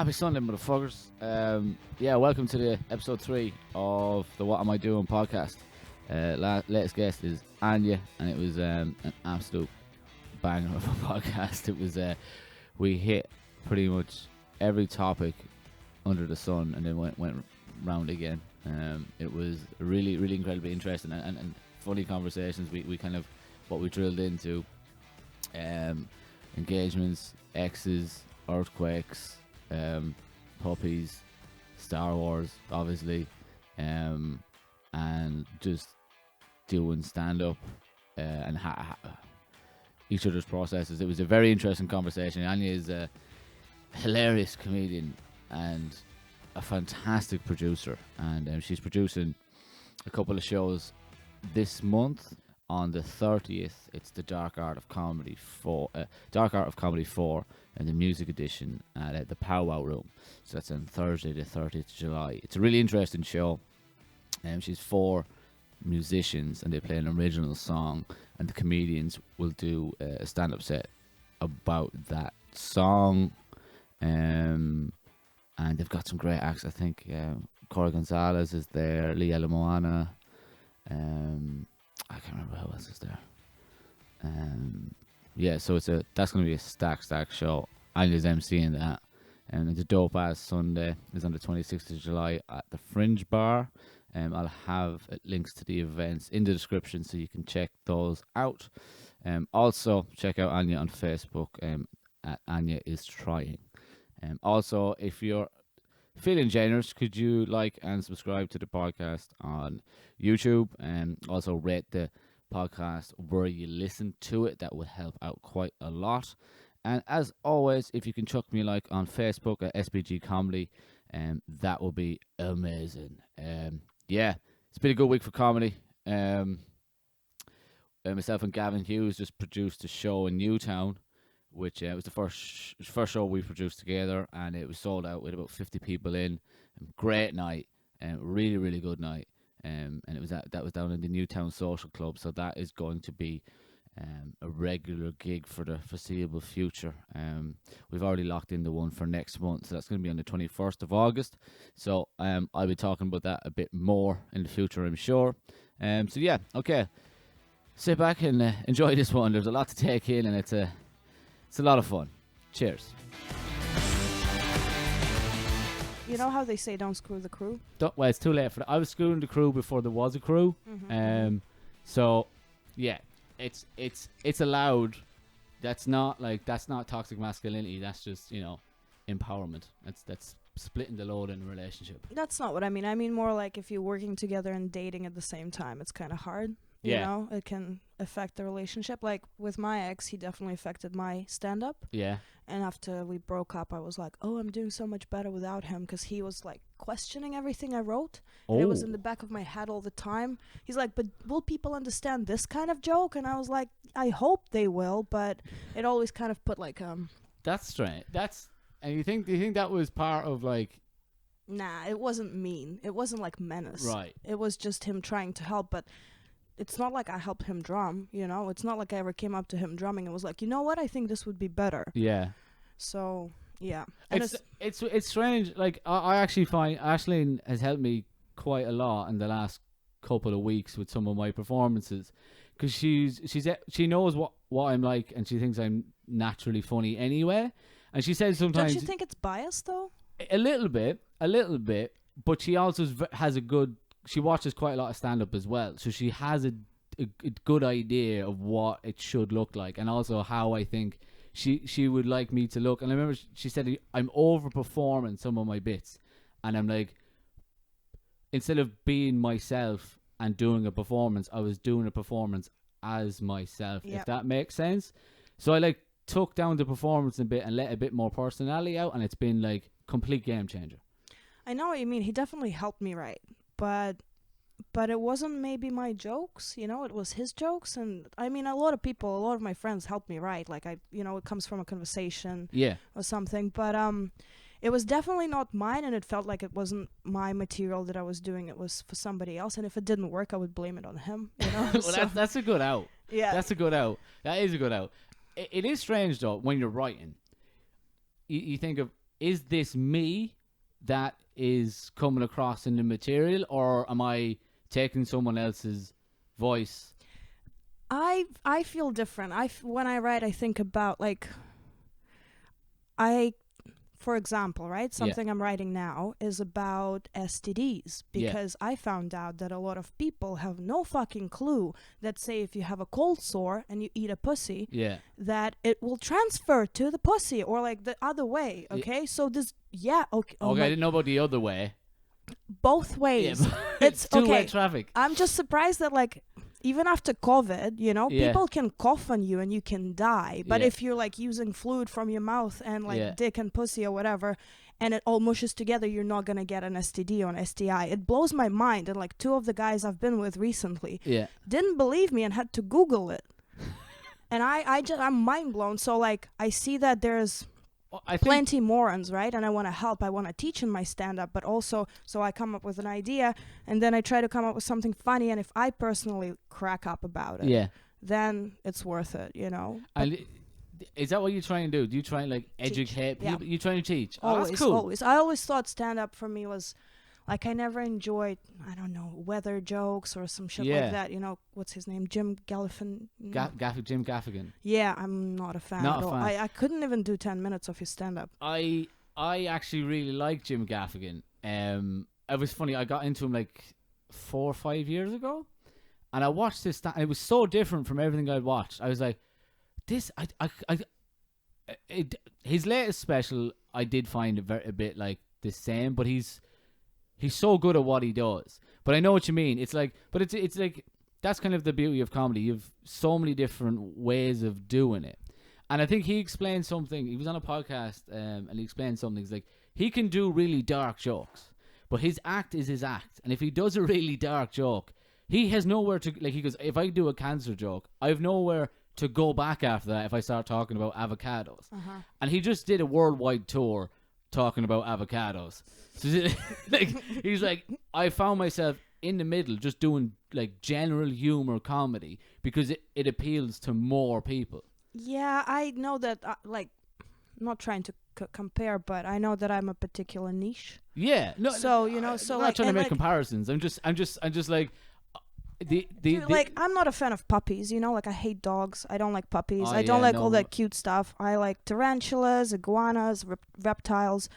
Happy Sunday, motherfuckers. Welcome to the episode 3 of the What Am I Doing podcast. Latest guest is Anya, and it was an absolute banger of a podcast. It was, we hit pretty much every topic under the sun and then went round again. It was really, really incredibly interesting and funny conversations. We kind of, what we drilled into, engagements, exes, earthquakes, puppies, Star Wars, obviously, and just doing stand-up and each other's processes. It was a very interesting conversation. Anya is a hilarious comedian and a fantastic producer, and she's producing a couple of shows this month. On the 30th, it's the Dark Art of Comedy 4, and the music edition at the Powwow Room. So that's on Thursday, the 30th of July. It's a really interesting show. She's 4 musicians, and they play an original song, and the comedians will do a stand-up set about that song. And they've got some great acts. I think Corey Gonzalez is there, Leah Lamoana. I can't remember who else is there. So that's going to be a stack show. Anya's emceeing that. And it's a dope ass Sunday. It's on the 26th of July at the Fringe Bar. I'll have links to the events in the description so you can check those out. Also, check out Anya on Facebook at Anya is Trying. Also, if you're feeling generous, could you like and subscribe to the podcast on YouTube, and also rate the podcast where you listen to it? That would help out quite a lot. And as always, if you can chuck me a like on Facebook at SBG Comedy, that would be amazing. It's been a good week for comedy. Myself and Gavin Hughes just produced a show in Newtown, which was the first show we produced together, and it was sold out with about 50 people in. Great night, really, really good night. And that was down in the Newtown Social Club, so that is going to be a regular gig for the foreseeable future. We've already locked in the one for next month, so that's going to be on the 21st of August. So I'll be talking about that a bit more in the future, I'm sure. Okay. Sit back and enjoy this one. There's a lot to take in, and it's a lot of fun. Cheers. You know how they say don't screw the crew? It's too late for that. I was screwing the crew before there was a crew. Mm-hmm. It's allowed. That's not toxic masculinity. That's just, empowerment. That's splitting the load in a relationship. That's not what I mean. I mean more like if you're working together and dating at the same time, it's kind of hard. You know, it can affect the relationship. Like with my ex, he definitely affected my stand-up. Yeah. And after we broke up, I was like, oh, I'm doing so much better without him, because he was like questioning everything I wrote. Oh. And it was in the back of my head all the time. He's like, but will people understand this kind of joke? And I was like, I hope they will, but it always kind of put like That's strange. And you think that was part of like? Nah, it wasn't mean. It wasn't like menace. Right. It was just him trying to help, but it's not like I helped him drum, It's not like I ever came up to him drumming and was like, you know what? I think this would be better. Yeah. So, yeah. And it's strange. Like, I actually find Aisling has helped me quite a lot in the last couple of weeks with some of my performances, because she knows what I'm like, and she thinks I'm naturally funny anyway. And she says sometimes... Don't you think it's biased, though? A little bit. But she also has a good... She watches quite a lot of stand-up as well, so she has a good idea of what it should look like, and also how I think she would like me to look. And I remember she said I'm overperforming some of my bits, and I'm like, instead of being myself and doing a performance, I was doing a performance as myself. Yep. If that makes sense. So I took down the performance a bit and let a bit more personality out, and it's been like complete game changer. I know what you mean. He definitely helped me write. But it wasn't maybe my jokes, it was his jokes. And I mean, a lot of my friends helped me write. Like it comes from a conversation or something. But it was definitely not mine, and it felt like it wasn't my material that I was doing. It was for somebody else. And if it didn't work, I would blame it on him, Well, so that's a good out. Yeah. That's a good out. That is a good out. It is strange, though, when you're writing. You think of is this me that is coming across in the material, or am I taking someone else's voice? I feel different. When I write, I think about like I for example, right? Something I'm writing now is about STDs because I found out that a lot of people have no fucking clue that, say, if you have a cold sore and you eat a pussy, that it will transfer to the pussy, or like the other way. Okay, so this, okay. I didn't know about the other way. Both ways. It's two-way traffic. I'm just surprised that, like, even after COVID, people can cough on you and you can die. But if you're like using fluid from your mouth and like dick and pussy or whatever, and it all mushes together, you're not gonna get an STD or an STI. It blows my mind. And like 2 of the guys I've been with recently didn't believe me and had to Google it. And I'm mind blown. So like I see that there's plenty morons, right? And I want to help. I want to teach in my stand-up, but also so I come up with an idea and then I try to come up with something funny, and if I personally crack up about it, then it's worth it, And is that what you try and do? Do you try and like educate people? You try and teach? Always, that's cool. Always. I always thought stand-up for me was like, I never enjoyed, I don't know, weather jokes or some shit like that. What's his name? Jim Gaffigan. Jim Gaffigan. Yeah, I'm not a fan at all. I couldn't even do 10 minutes of his stand-up. I actually really like Jim Gaffigan. It was funny. I got into him like 4 or 5 years ago, and I watched this. It was so different from everything I'd watched. I was like, this. His latest special, I did find a bit like the same, but he's so good at what he does. But I know what you mean. It's like, but it's like, that's kind of the beauty of comedy. You've so many different ways of doing it. And I think he explained something. He was on a podcast and he explained something. He's like, he can do really dark jokes, but his act is his act. And if he does a really dark joke, he has nowhere to, like, he goes, if I do a cancer joke, I have nowhere to go back after that if I start talking about avocados. And he just did a worldwide tour talking about avocados. So like, he's like, I found myself in the middle just doing like general humor comedy because it appeals to more people. Yeah, I know that, like, not trying to compare, but I know that I'm a particular niche. Yeah, no. So I'm like, not trying to make comparisons. I'm just like like, I'm not a fan of puppies. Like, I hate dogs. I don't like puppies. I don't like all that cute stuff. I like tarantulas, iguanas, reptiles,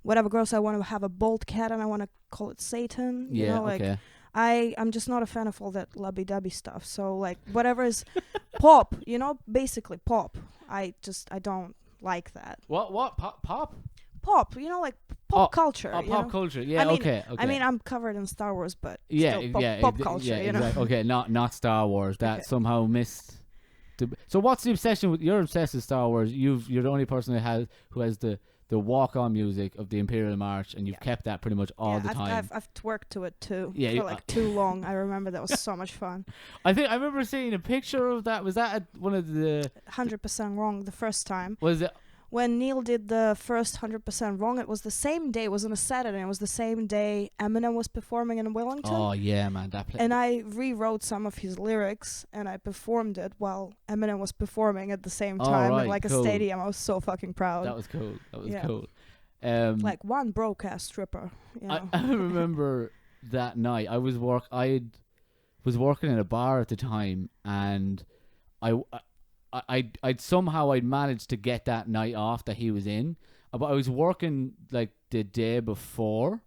whatever gross. I want to have a bolt cat and I want to call it Satan. Okay. I'm just not a fan of all that lovey-dovey stuff. So like, whatever is pop, basically pop. I don't like that. What pop? Pop, like pop culture. Pop culture. Yeah, okay. I mean, I'm covered in Star Wars, but still pop culture. Yeah, exactly. Okay, not Star Wars. That somehow missed. So what's the obsession with? You're obsessed with Star Wars. You're the only person who has the walk-on music of the Imperial March, and you've kept that pretty much all the time. I've twerked to it too. Yeah, for like too long. I remember that was so much fun. I remember seeing a picture of that. Was that at one of the 100% Wrong the first time? Was it? When Neil did the first 100% Wrong, it was the same day. It was on a Saturday. It was the same day Eminem was performing in Wellington. Oh yeah, man, that and I rewrote some of his lyrics and I performed it while Eminem was performing at the same time in like a stadium. I was so fucking proud. That was cool. Cool. Like one broke ass stripper. I remember that night. I was working in a bar at the time, and I'd somehow managed to get that night off that he was in, but I was working like the day before,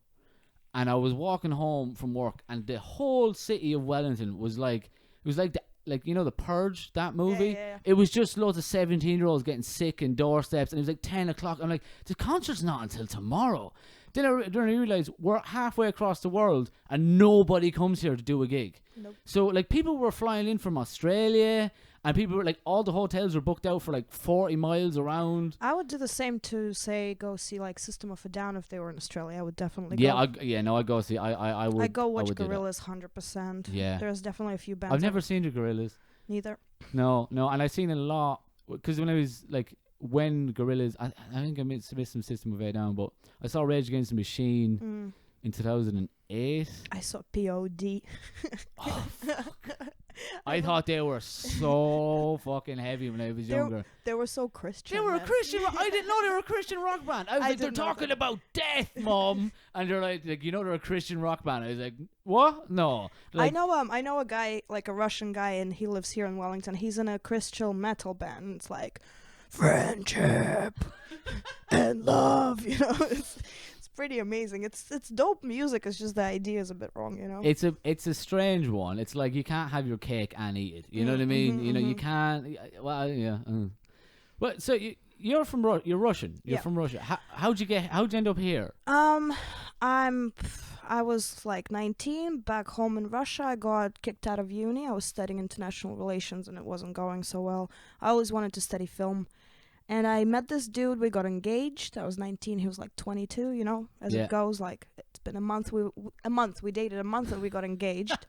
and I was walking home from work, and the whole city of Wellington was like, it was like the Purge, that movie. Yeah. It was just loads of 17-year-olds getting sick in doorsteps, and it was like 10 o'clock. I'm like, the concert's not until tomorrow. Then I realized we're halfway across the world and nobody comes here to do a gig. Nope. So like, people were flying in from Australia, and people were like, all the hotels were booked out for like 40 miles around. I would do the same to go see like System of a Down if they were in Australia. I would definitely go. I'd go see. I would. I'd go watch Gorillaz 100%. Yeah. There's definitely a few bands. I've never seen the Gorillaz. Neither. No, and I've seen a lot, because when I was like, when Gorillaz, I think I missed some System of a Down, but I saw Rage Against the Machine in 2008. I saw POD. Oh, fuck. I thought they were so fucking heavy when I was younger. They were so Christian. They were a man. Christian. I didn't know they were a Christian rock band. I was like, they're didn't know talking that. about death, mom, and they're like, you know, they're a Christian rock band. I was like, what? No. Like, I know a guy, like a Russian guy, and he lives here in Wellington. He's in a Christian metal band. And it's like friendship and love. You know, it's pretty amazing. It's dope music. It's just the idea is a bit wrong. You know. It's a strange one. It's like you can't have your cake and eat it. You know what I mean? You know, you can't. Well, yeah. But so you're from you're Russian. You're from Russia. How'd you end up here? I was like 19 back home in Russia. I got kicked out of uni. I was studying international relations and it wasn't going so well. I always wanted to study film. And I met this dude. We got engaged. I was 19. He was like 22, you know, as it goes. Like, it's been a month. We dated a month and we got engaged.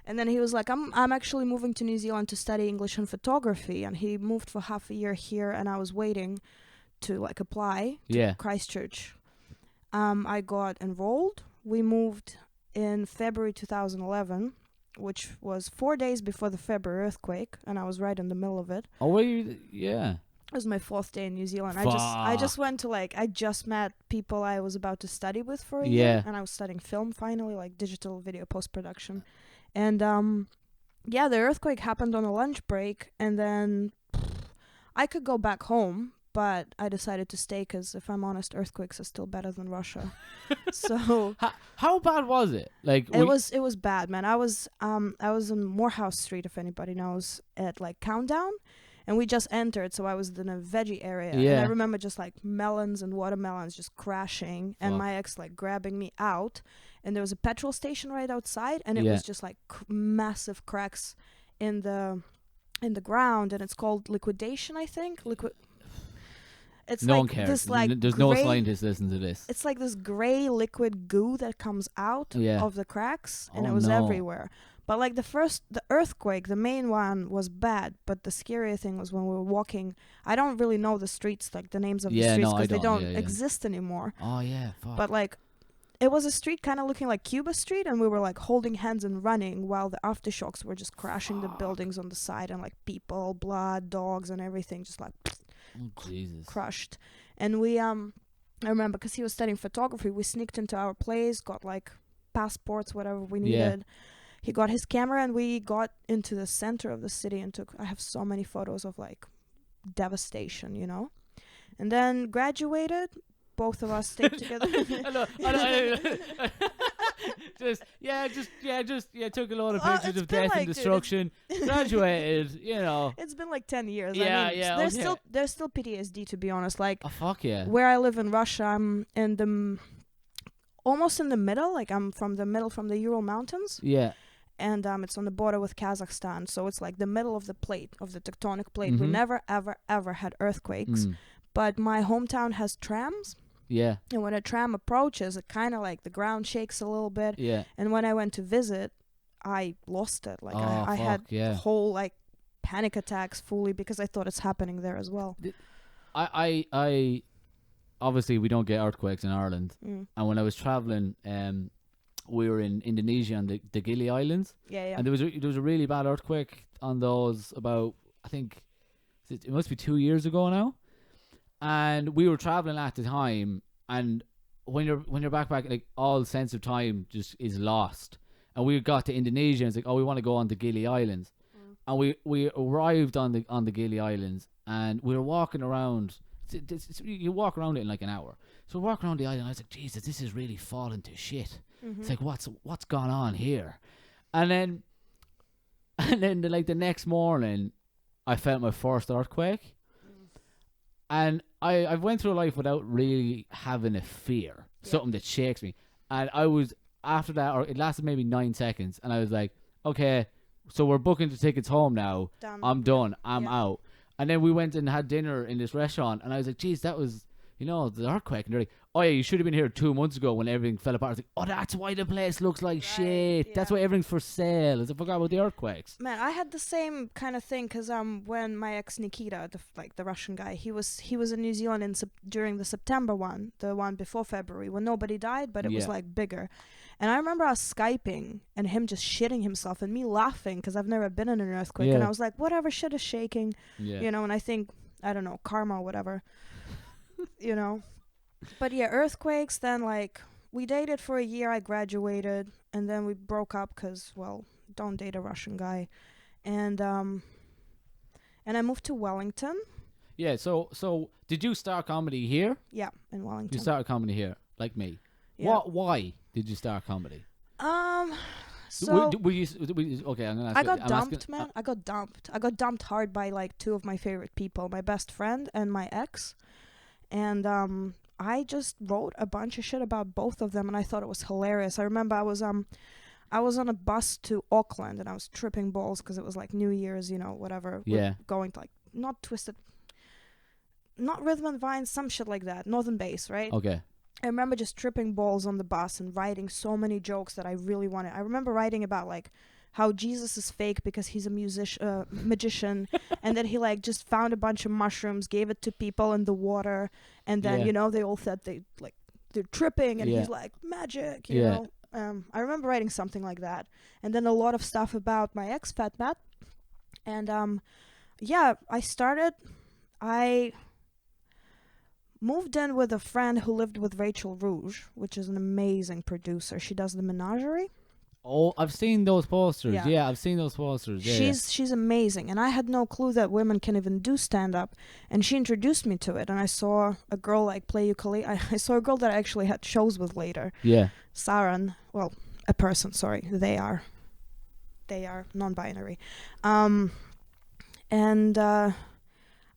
And then he was like, I'm actually moving to New Zealand to study English and photography. And he moved for half a year here and I was waiting to like apply to Christchurch. I got enrolled. We moved in February 2011, which was 4 days before the February earthquake, and I was right in the middle of it. Oh, were you? Yeah. It was my 4th day in New Zealand. Fuck. I just went to I just met people I was about to study with for a year, and I was studying film finally, like digital video post-production. And the earthquake happened on a lunch break, and then I could go back home, but I decided to stay because, if I'm honest, earthquakes are still better than Russia. So how bad was it? Like it was bad, man. I was in Morehouse Street, if anybody knows, at like Countdown, and we just entered, so I was in a veggie area, and I remember just like melons and watermelons just crashing, and my ex like grabbing me out, and there was a petrol station right outside, and it was just like massive cracks in the ground, and it's called liquidation, I think. It's no like one cares. this like there's no scientists listening to this. It's like this gray liquid goo that comes out of the cracks, and it was everywhere. But like the earthquake, the main one was bad, but the scarier thing was when we were walking. I don't really know the streets, like the names of the streets, because they don't exist anymore. Oh yeah, fuck. But like, it was a street kind of looking like Cuba Street, and we were like holding hands and running while the aftershocks were just crashing the buildings on the side, and like people, blood, dogs, and everything just like Jesus. crushed. And we I remember, because he was studying photography, we sneaked into our place, got like passports, whatever we needed. He got his camera, and we got into the center of the city and I have so many photos of like devastation, you know. And then graduated. Both of us stayed together. Took a lot of pictures of death and destruction. Graduated, you know. It's been like 10 years. There's still PTSD, to be honest. Like, oh fuck yeah. Where I live in Russia, I'm almost in the middle. Like, I'm from the Ural Mountains. Yeah. And it's on the border with Kazakhstan, so it's like the middle of the tectonic plate. We never ever had earthquakes, but my hometown has trams. Yeah. And when a tram approaches, it kind of like the ground shakes a little bit. Yeah. And when I went to visit, I lost it. Like I had whole like panic attacks fully because I thought it's happening there as well. I obviously we don't get earthquakes in Ireland, and when I was traveling, we were in Indonesia on the Gili Islands. Yeah. And there was a really bad earthquake on those about, I think it must be 2 years ago now. And we were traveling at the time, and when you're backpacking, like all sense of time just is lost. And we got to Indonesia, and it's like, oh, we want to go on the Gili Islands. And we arrived on the Gili Islands, and we were walking around. You walk around it in like an hour. So we're walking around the island, and I was like, Jesus, this is really falling to shit. It's like, what's gone on here? And then like the next morning, I felt my first earthquake. And I went through life without really having a fear, something that shakes me. And I was, after that, or it lasted maybe 9 seconds, and I was like, okay, so we're booking the tickets home now. Done. I'm done. I'm out. And then we went and had dinner in this restaurant, and I was like, geez, that was, the earthquake. And they're like, oh yeah, you should have been here 2 months ago when everything fell apart. I was like, oh, that's why the place looks like shit. That's why everything's for sale. I forgot about the earthquakes. Man, I had the same kind of thing because when my ex Nikita, the Russian guy, he was in New Zealand during the September one, the one before February, when nobody died, but it was like bigger. And I remember us Skyping and him just shitting himself and me laughing because I've never been in an earthquake. And Yeah. I was like, whatever, shit is shaking, Yeah. you know. And I think, I don't know, karma or whatever, you know. But yeah, earthquakes. Then like we dated for a year. I graduated, and then we broke up because, well, don't date a Russian guy. And I moved to Wellington. Yeah. So did you start comedy here? Yeah, in Wellington. You started comedy here, like me. Yeah. Why did you start comedy? So Okay, I'm gonna ask I you. got I'm dumped, asking, man. I got dumped. I got dumped hard by like two of my favorite people, my best friend and my ex. And I just wrote a bunch of shit about both of them, and I thought it was hilarious. I remember I was on a bus to Auckland, and I was tripping balls because it was like New Year's, you know, whatever. Yeah. We're going to like not Twisted, not Rhythm and Vine, some shit like that, Northern Bass, right? Okay. I remember just tripping balls on the bus and writing so many jokes that I really wanted. I remember writing about like how Jesus is fake because he's a magician, and that he like just found a bunch of mushrooms, gave it to people in the water, and then Yeah. you know they all said they're tripping, and Yeah. he's like magic, you Yeah. know. I remember writing something like that, and then a lot of stuff about my ex, Fat Matt, and yeah, I moved in with a friend who lived with Rachel Rouge, which is an amazing producer. She does the Menagerie. Oh, I've seen those posters. Yeah. Yeah, I've seen those posters. Yeah. She's amazing, and I had no clue that women can even do stand up, and she introduced me to it. And I saw a girl like play ukulele. I saw a girl that I actually had shows with later, Yeah. Saran. Well, a person. Sorry, they are non-binary, and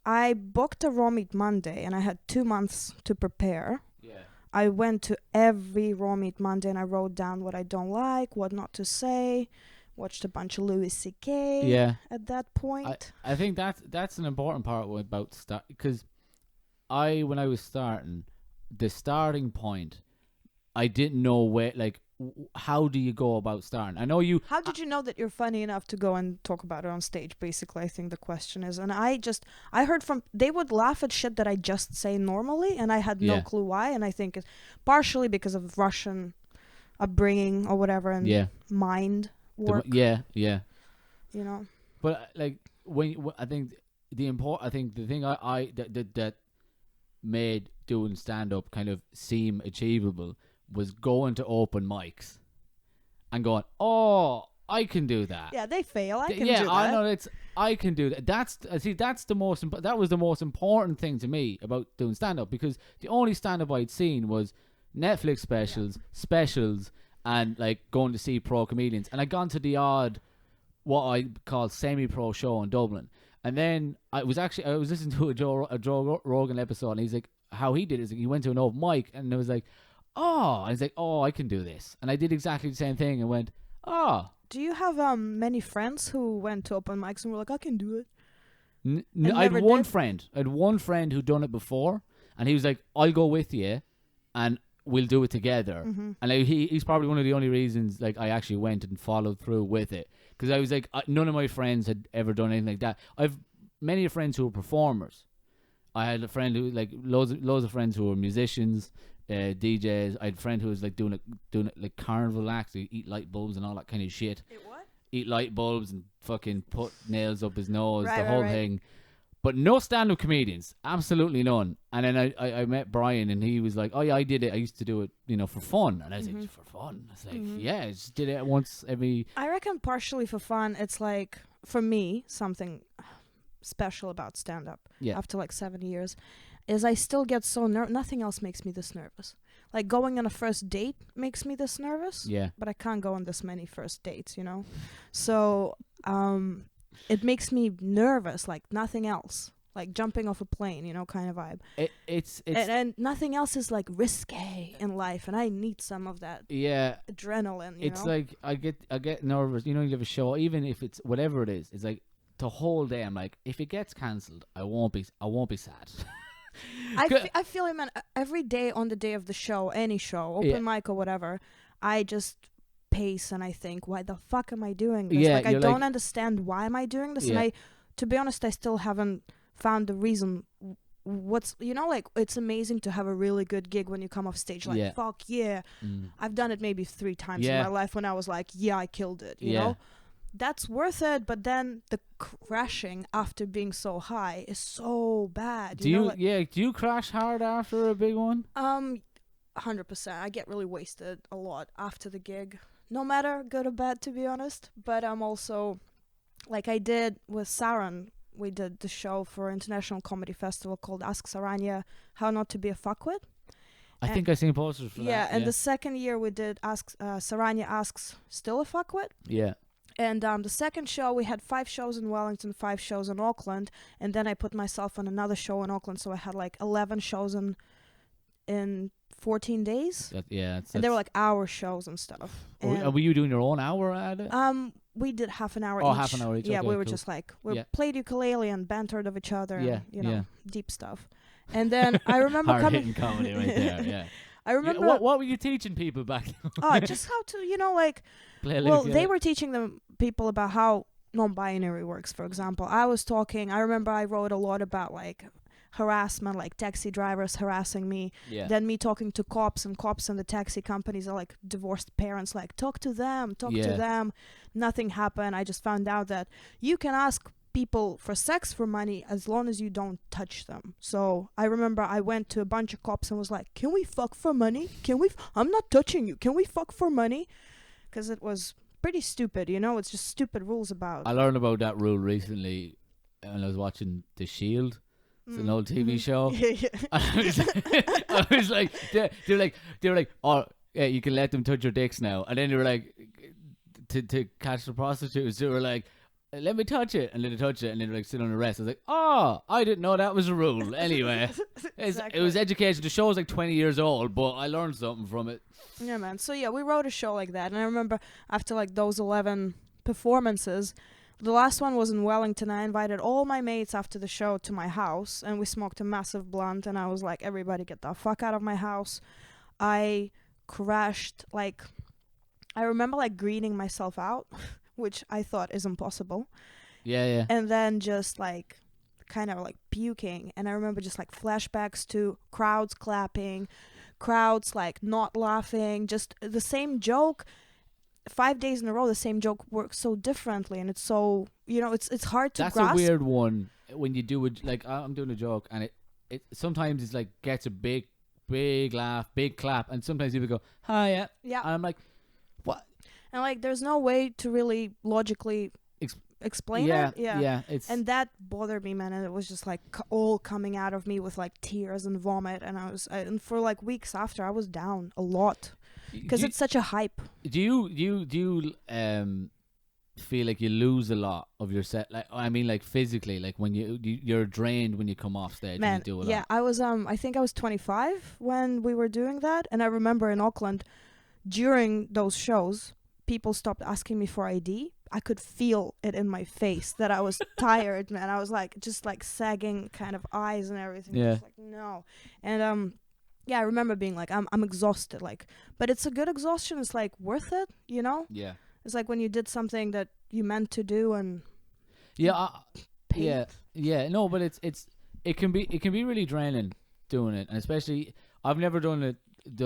I booked a Raw Meat Monday, and I had 2 months to prepare. Yeah. I went to every Raw Meat Monday, and I wrote down what I don't like, what not to say. Watched a bunch of Louis C.K. Yeah. at that point. I think that's an important part about start, because when I was starting, the starting point, I didn't know where, like, how do you go about starting? I know you. How did you know that you're funny enough to go and talk about it on stage? Basically, I think the question is. And I heard from, they would laugh at shit that I just say normally, and I had no Yeah. clue why. And I think it's partially because of Russian upbringing or whatever, and Yeah. mind work, Yeah. you know. But like I think the thing that made doing stand up kind of seem achievable was going to open mics and going, oh, I can do that. Yeah, they fail. I can Yeah, do that. I know I can do that. That's that was the most important thing to me about doing stand up, because the only stand up I'd seen was Netflix specials, and like going to see pro comedians, and I'd gone to the odd what I call semi-pro show in Dublin. And then I was listening to a Joe Rogan episode, and he's like, how he did it is he went to an open mic, and it was like, oh, and he's like, oh, I can do this, and I did exactly the same thing, and went, oh. Do you have many friends who went to open mics and were like, I can do it? I had never one did? friend. I had one friend who done it before, and he was like, I'll go with you, and we'll do it together. Mm-hmm. And like, he's probably one of the only reasons like I actually went and followed through with it, because I was like, none of my friends had ever done anything like that. I've many friends who were performers. I had a friend who like loads of friends who were musicians, DJs. I had a friend who was like doing it like carnival acts, eat light bulbs and all that kind of shit. What? Eat light bulbs and fucking put nails up his nose, Right, the whole right. thing. But no stand-up comedians, absolutely none. And then I met Brian, and he was like, oh yeah, I did it. I used to do it, for fun. And I was like, for fun? I was like, yeah, I just did it once every... I reckon partially for fun. It's like, for me, something special about stand-up after like 7 years is I still get so nothing else makes me this nervous. Like going on a first date makes me this nervous. Yeah. But I can't go on this many first dates, So it makes me nervous like nothing else. Like jumping off a plane, kind of vibe. It's and nothing else is like risque in life, and I need some of that adrenaline. It's like I get nervous. You have a show, even if it's whatever it is. It's like the whole day. I'm like, if it gets cancelled, I won't be sad. I feel it, man. Every day on the day of the show, any show, open mic or whatever, I just pace and I think, why the fuck am I doing this? Yeah, like I don't understand why am I doing this, and to be honest, I still haven't found the reason what's like it's amazing to have a really good gig when you come off stage like Yeah. fuck yeah. I've done it maybe 3 times in Yeah. my life when I was like, yeah, I killed it, you Yeah. know. That's worth it, but then the crashing after being so high is so bad. Do you know, you? like, Yeah. Do you crash hard after a big one? 100%. I get really wasted a lot after the gig, no matter good or bad, to be honest. But I'm also like I did with Saran. We did the show for International Comedy Festival called Ask Saranya How Not to Be a Fuckwit. I And- think I seen posters for Yeah, that. and the second year we did Ask Saranya Asks Still a Fuckwit. Yeah. And the second show, we had 5 shows in Wellington, 5 shows in Auckland, and then I put myself on another show in Auckland, so I had like 11 shows in 14 days. And they were like hour shows and stuff. And were you doing your own hour at it? we did half an hour Oh, each. half an hour each, Yeah, okay, we were cool. just like we Yeah. played ukulele and bantered of each other. Yeah, and, you know, yeah. deep stuff. And then I remember Hard coming. hitting comedy right there. Yeah. I remember. What were you teaching people back then? Just how to Play a well, little they were teaching them people about how non-binary works. For example, I remember I wrote a lot about like harassment, like taxi drivers harassing me. Yeah. Then me talking to cops and the taxi companies are like divorced parents, like talk to them. Nothing happened. I just found out that you can ask people for sex for money as long as you don't touch them. So I remember I went to a bunch of cops and was like, can we fuck for money? I'm not touching you. Can we fuck for money? Because it was pretty stupid, you know. It's just stupid rules about. I learned about that rule recently when I was watching The Shield. It's an old TV show. Yeah. I was like, they were like, oh, yeah, you can let them touch your dicks now. And then they were like, to catch the prostitutes, they were like, let me touch it. And then they touch it, and then they like sit on arrest. I was like, oh, I didn't know that was a rule. Anyway, it was education. The show was like 20 years old, but I learned something from it. Yeah, man. So yeah, we wrote a show like that, and I remember after like those 11 performances, the last one was in Wellington. I invited all my mates after the show to my house, and we smoked a massive blunt, and I was like, everybody get the fuck out of my house. I crashed, like, I remember like greening myself out, which I thought is impossible. Yeah. And then just like kind of like puking, and I remember just like flashbacks to crowds clapping, crowds like not laughing, just the same joke 5 days in a row. The same joke works so differently, and it's so, you know, it's hard to That's grasp. a weird one when you do it. Like, I'm doing a joke, and it sometimes it's like gets a big laugh, big clap, and sometimes people go, hi, yeah. And I'm like, what? And like there's no way to really logically explain it. Yeah. And that bothered me, man, and it was just like all coming out of me with like tears and vomit, and and for like weeks after I was down a lot because it's such a hype. Do you feel like you lose a lot of your set? Like, I mean, like physically, like when you're drained when you come off stage. Man, and you do a yeah, lot. I was I think I was 25 when we were doing that, and I remember in Auckland during those shows, people stopped asking me for ID. I could feel it in my face that I was tired, man. I was like just like sagging kind of eyes and everything. Yeah. Just like no, and yeah, I remember being like I'm exhausted, like, but it's a good exhaustion. It's like worth it, you know. Yeah. It's like when you did something that you meant to do and Yeah. paid. Yeah. No, but it can be really draining doing it, and especially I've never done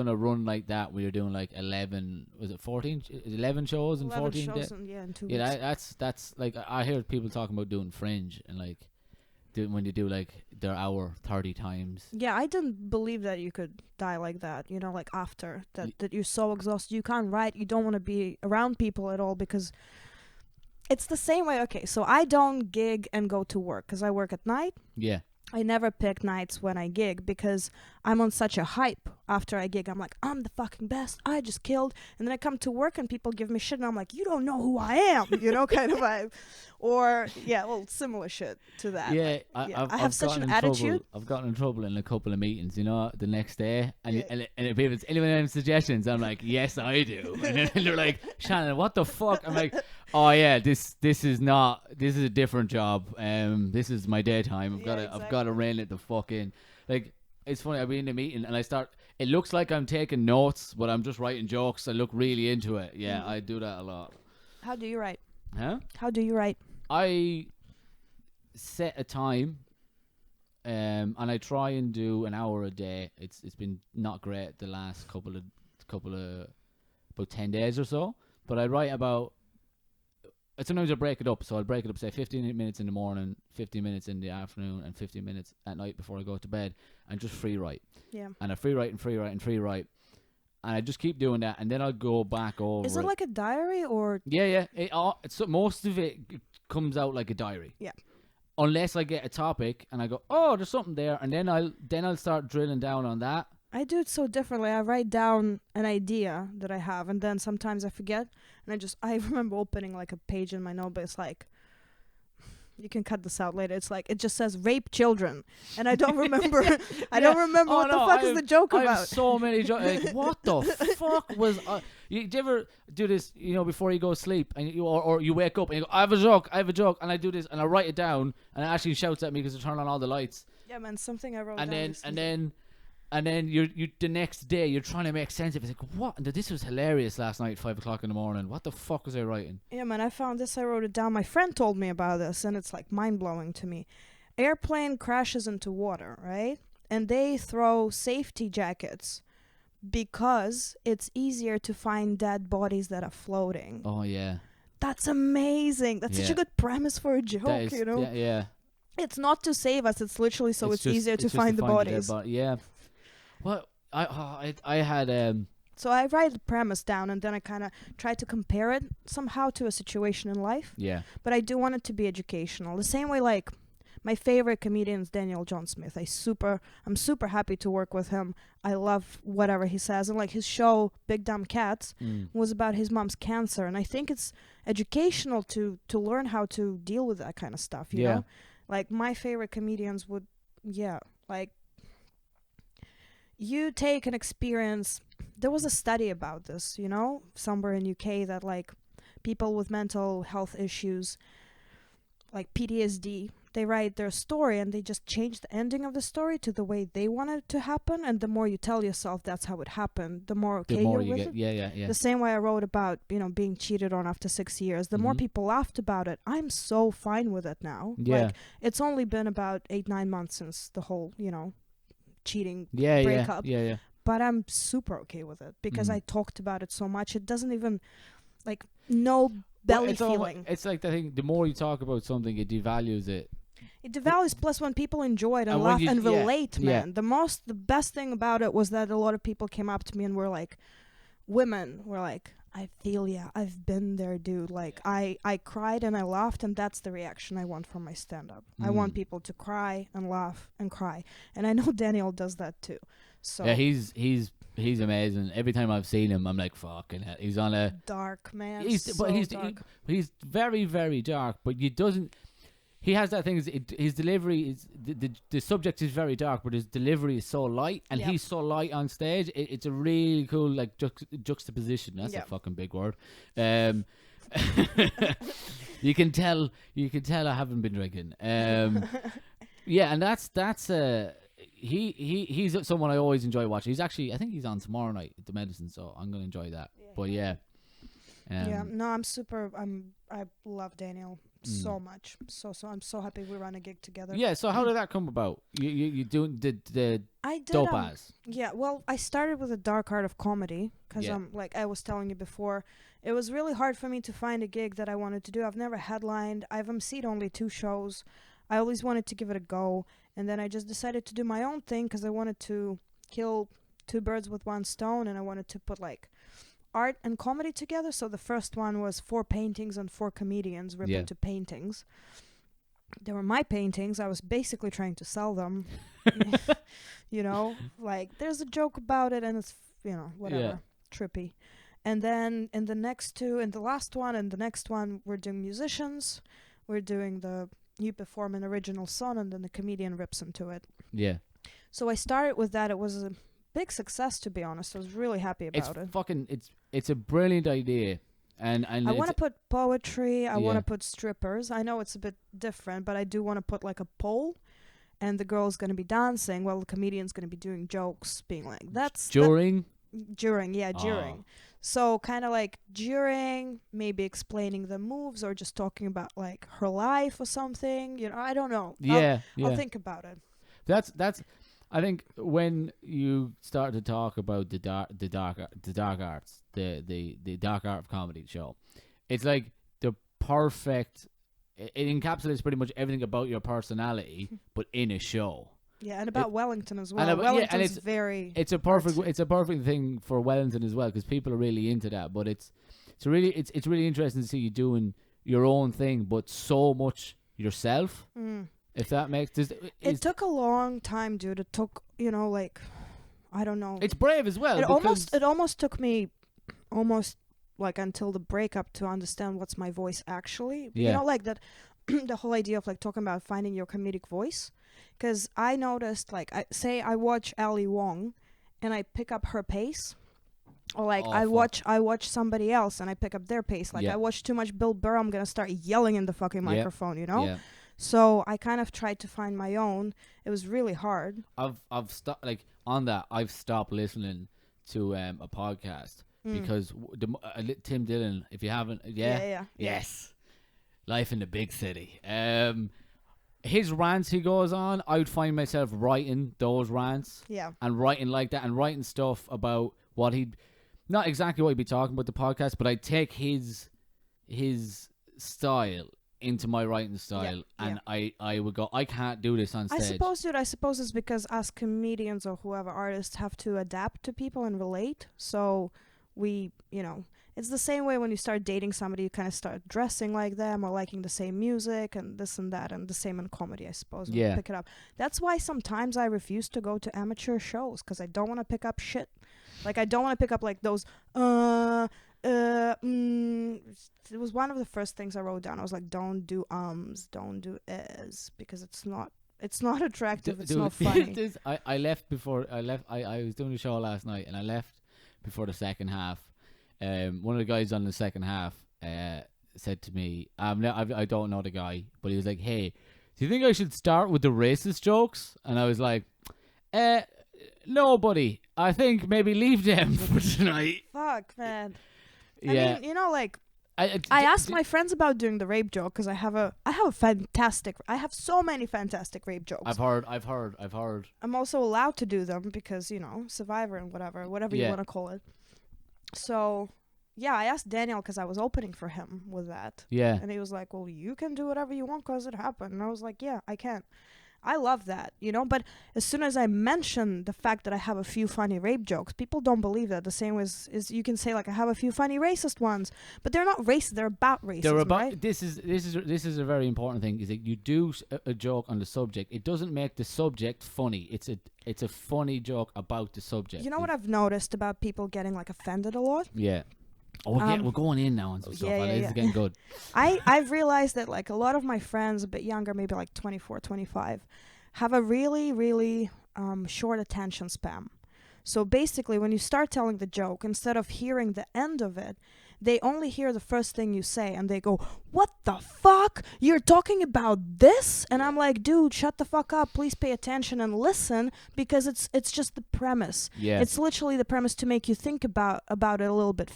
a run like that where you're doing like 11 shows in 11 14 shows days. in 2 weeks. Yeah, that's like I hear people talking about doing Fringe and like when you do like their hour 30 times. Yeah, I didn't believe that you could die like that, you know, like after that you're so exhausted, you can't write, you don't want to be around people at all, because it's the same way. Okay, so I don't gig and go to work because I work at night. Yeah. I never pick nights when I gig because I'm on such a hype after I gig. I'm like, I'm the fucking best. I just killed. And then I come to work and people give me shit and I'm like, you don't know who I am, you know, kind of vibe. Or, yeah, well, similar shit to that. Yeah, Like, I've have such gotten an in trouble- attitude. I've gotten in trouble in a couple of meetings, you know, the next day. And, Yeah. and if people, anyone has suggestions, I'm like, yes, I do. And then they're like, Shannon, what the fuck? I'm like, oh yeah, this is a different job. This is my daytime. I've got to rein it the fuck in. Like, it's funny, I'll be in a meeting and it looks like I'm taking notes, but I'm just writing jokes. I look really into it. Yeah, I do that a lot. How do you write? Huh? How do you write? I set a time and I try and do an hour a day. It's been not great the last couple of about 10 days or so. But I write about. Sometimes I break it up, so I'll break it up, say 15 minutes in the morning, 15 minutes in the afternoon, and 15 minutes at night before I go to bed, and just free write. Yeah. And I free write and free write and free write, and I just keep doing that, and then I'll go back over. Is it like a diary or? Yeah. Most of it comes out like a diary. Yeah. Unless I get a topic and I go, oh, there's something there, and then I'll start drilling down on that. I do it so differently. I write down an idea that I have, and then sometimes I forget, and I remember opening like a page in my notebook. It's like, you can cut this out later. It's like, it just says rape children, and I don't remember. I don't remember what the fuck is the joke I about. have so many jokes. Like, what the fuck was? Do you ever do this? Before you go to sleep, and or you wake up and you go, I have a joke, and I do this, and I write it down, and it actually shouts at me because I turn on all the lights. Yeah, man, something I wrote and down. And then you the next day you're trying to make sense of it. It's like, what? This was hilarious last night at 5 o'clock in the morning. What the fuck was I writing? Yeah, man, I found this. I wrote it down. My friend told me about this, and it's like mind blowing to me. Airplane crashes into water, right? And they throw safety jackets because it's easier to find dead bodies that are floating. Oh yeah, that's amazing. That's such a good premise for a joke, you know? Yeah. It's not to save us. It's literally so it's easier to find the bodies. Yeah. Well, I had So I write the premise down, and then I kind of try to compare it somehow to a situation in life. Yeah. But I do want it to be educational. The same way, like, my favorite comedian is Daniel John Smith. I'm super happy to work with him. I love whatever he says. And like his show, Big Dumb Cats, was about his mom's cancer. And I think it's educational to learn how to deal with that kind of stuff, you know? Like, my favorite comedians would, like, you take an experience. There was a study about this, you know, somewhere in UK, that like people with mental health issues, like PTSD, they write their story and they just change the ending of the story to the way they want it to happen. And the more you tell yourself that's how it happened, the more okay you're with it. Yeah. The same way I wrote about, being cheated on after 6 years. The more people laughed about it, I'm so fine with it now. Yeah. Like, it's only been about 8-9 months since the whole, cheating breakup. Yeah. But I'm super okay with it because I talked about it so much. It doesn't even, like, no belly feeling. It's like the thing, the more you talk about something, it devalues it. It devalues, plus when people enjoy it and laugh and relate, man. The best thing about it was that a lot of people came up to me and were like, women were like, I feel ya. I've been there, dude. Like, I cried and I laughed, and that's the reaction I want from my stand-up. I want people to cry and laugh and cry. And I know Daniel does that too. So yeah, he's amazing. Every time I've seen him, I'm like, fucking hell. He's on a dark, man. Dark. He's very, very dark, but he has that thing. His delivery is the subject is very dark, but his delivery is so light, and he's so light on stage. It's a really cool like juxtaposition. That's a fucking big word. You can tell I haven't been drinking. Yeah, and that's he's someone I always enjoy watching. I think he's on tomorrow night at the Medicine, so I'm gonna enjoy that. But yeah. No, I love Daniel so much. So I'm so happy we ran a gig together. Yeah, so how did that come about? You doing the dope ass? Yeah, well, I started with a dark art of comedy because like I was telling you before, it was really hard for me to find a gig that I wanted to do. I've never headlined. I've emceed only 2 shows. I always wanted to give it a go, and then I just decided to do my own thing because I wanted to kill 2 birds with 1 stone, and I wanted to put like art and comedy together. So the first one was 4 paintings and 4 comedians ripped into paintings. They were my paintings. I was basically trying to sell them. Like, there's a joke about it and it's, whatever, trippy. And then in the next 2, in the last one and the next one, we're doing musicians. We're doing you perform an original song and then the comedian rips into it. Yeah. So I started with that. It was a big success, to be honest. I was really happy about it. It's a brilliant idea, and I want to put poetry. I want to put strippers. I know it's a bit different, but I do want to put like a pole, and the girl's gonna be dancing while the comedian's gonna be doing jokes, being like during. So kind of like during, maybe explaining the moves or just talking about like her life or something. I don't know. I'll think about it. That's. I think when you start to talk about the dark arts, the dark art of comedy show, it's like the perfect. It encapsulates pretty much everything about your personality, but in a show. Yeah, and about Wellington as well. And Wellington's very. It's a perfect thing for Wellington as well, because people are really into that. But it's really interesting to see you doing your own thing, but so much yourself. If that makes it took a long time, dude. It took, like, I don't know. It's brave as well. It almost took me like until the breakup to understand what's my voice actually. Yeah. Like that the whole idea of like talking about finding your comedic voice. Because I noticed, like, I watch Ali Wong and I pick up her pace. Or like I watch somebody else and I pick up their pace. Like I watch too much Bill Burr, I'm gonna start yelling in the fucking microphone, Yeah. So I kind of tried to find my own. It was really hard. I've stopped, like, on that. I've stopped listening to a podcast because Tim Dillon. If you haven't, yes, Life in the Big City. His rants he goes on, I would find myself writing those rants. Yeah. And writing like that, and writing stuff about what he'd, not exactly what he'd be talking about the podcast, but I'd take his style into my writing style, and I would go, I can't do this on stage. I suppose it's because us comedians or whoever artists have to adapt to people and relate. So we, it's the same way when you start dating somebody, you kind of start dressing like them or liking the same music and this and that, and the same in comedy, I suppose. When you pick it up. That's why sometimes I refuse to go to amateur shows, because I don't want to pick up shit. Like, I don't want to pick up like those it was one of the first things I wrote down. I was like, don't do don't do because it's not attractive. It's not funny. I was doing a show last night and I left before the second half. One of the guys on the second half said to me, I don't know the guy, but he was like, hey, do you think I should start with the racist jokes? And I was like, no, buddy. I think maybe leave them for tonight. Fuck, man. Yeah. I mean, like, I asked my friends about doing the rape joke because I have so many fantastic rape jokes. I've heard. I'm also allowed to do them because, Survivor and whatever you want to call it. So, yeah, I asked Daniel because I was opening for him with that. Yeah. And he was like, well, you can do whatever you want because it happened. And I was like, yeah, I can. I love that, but as soon as I mention the fact that I have a few funny rape jokes, people don't believe that. The same as you can say, like, I have a few funny racist ones, but they're not racist. They're about racism. They're about, right? This is a very important thing. Is that you do a joke on the subject. It doesn't make the subject funny. It's a funny joke about the subject. You know what I've noticed about people getting like offended a lot? Yeah. Oh, we're going in now on some stuff. This is getting good. I've realized that, like, a lot of my friends, a bit younger, maybe like 24, 25, have a really, really short attention span. So basically, when you start telling the joke, instead of hearing the end of it, they only hear the first thing you say, and they go, what the fuck? You're talking about this? And I'm like, dude, shut the fuck up. Please pay attention and listen, because it's just the premise. Yeah. It's literally the premise to make you think about it a little bit.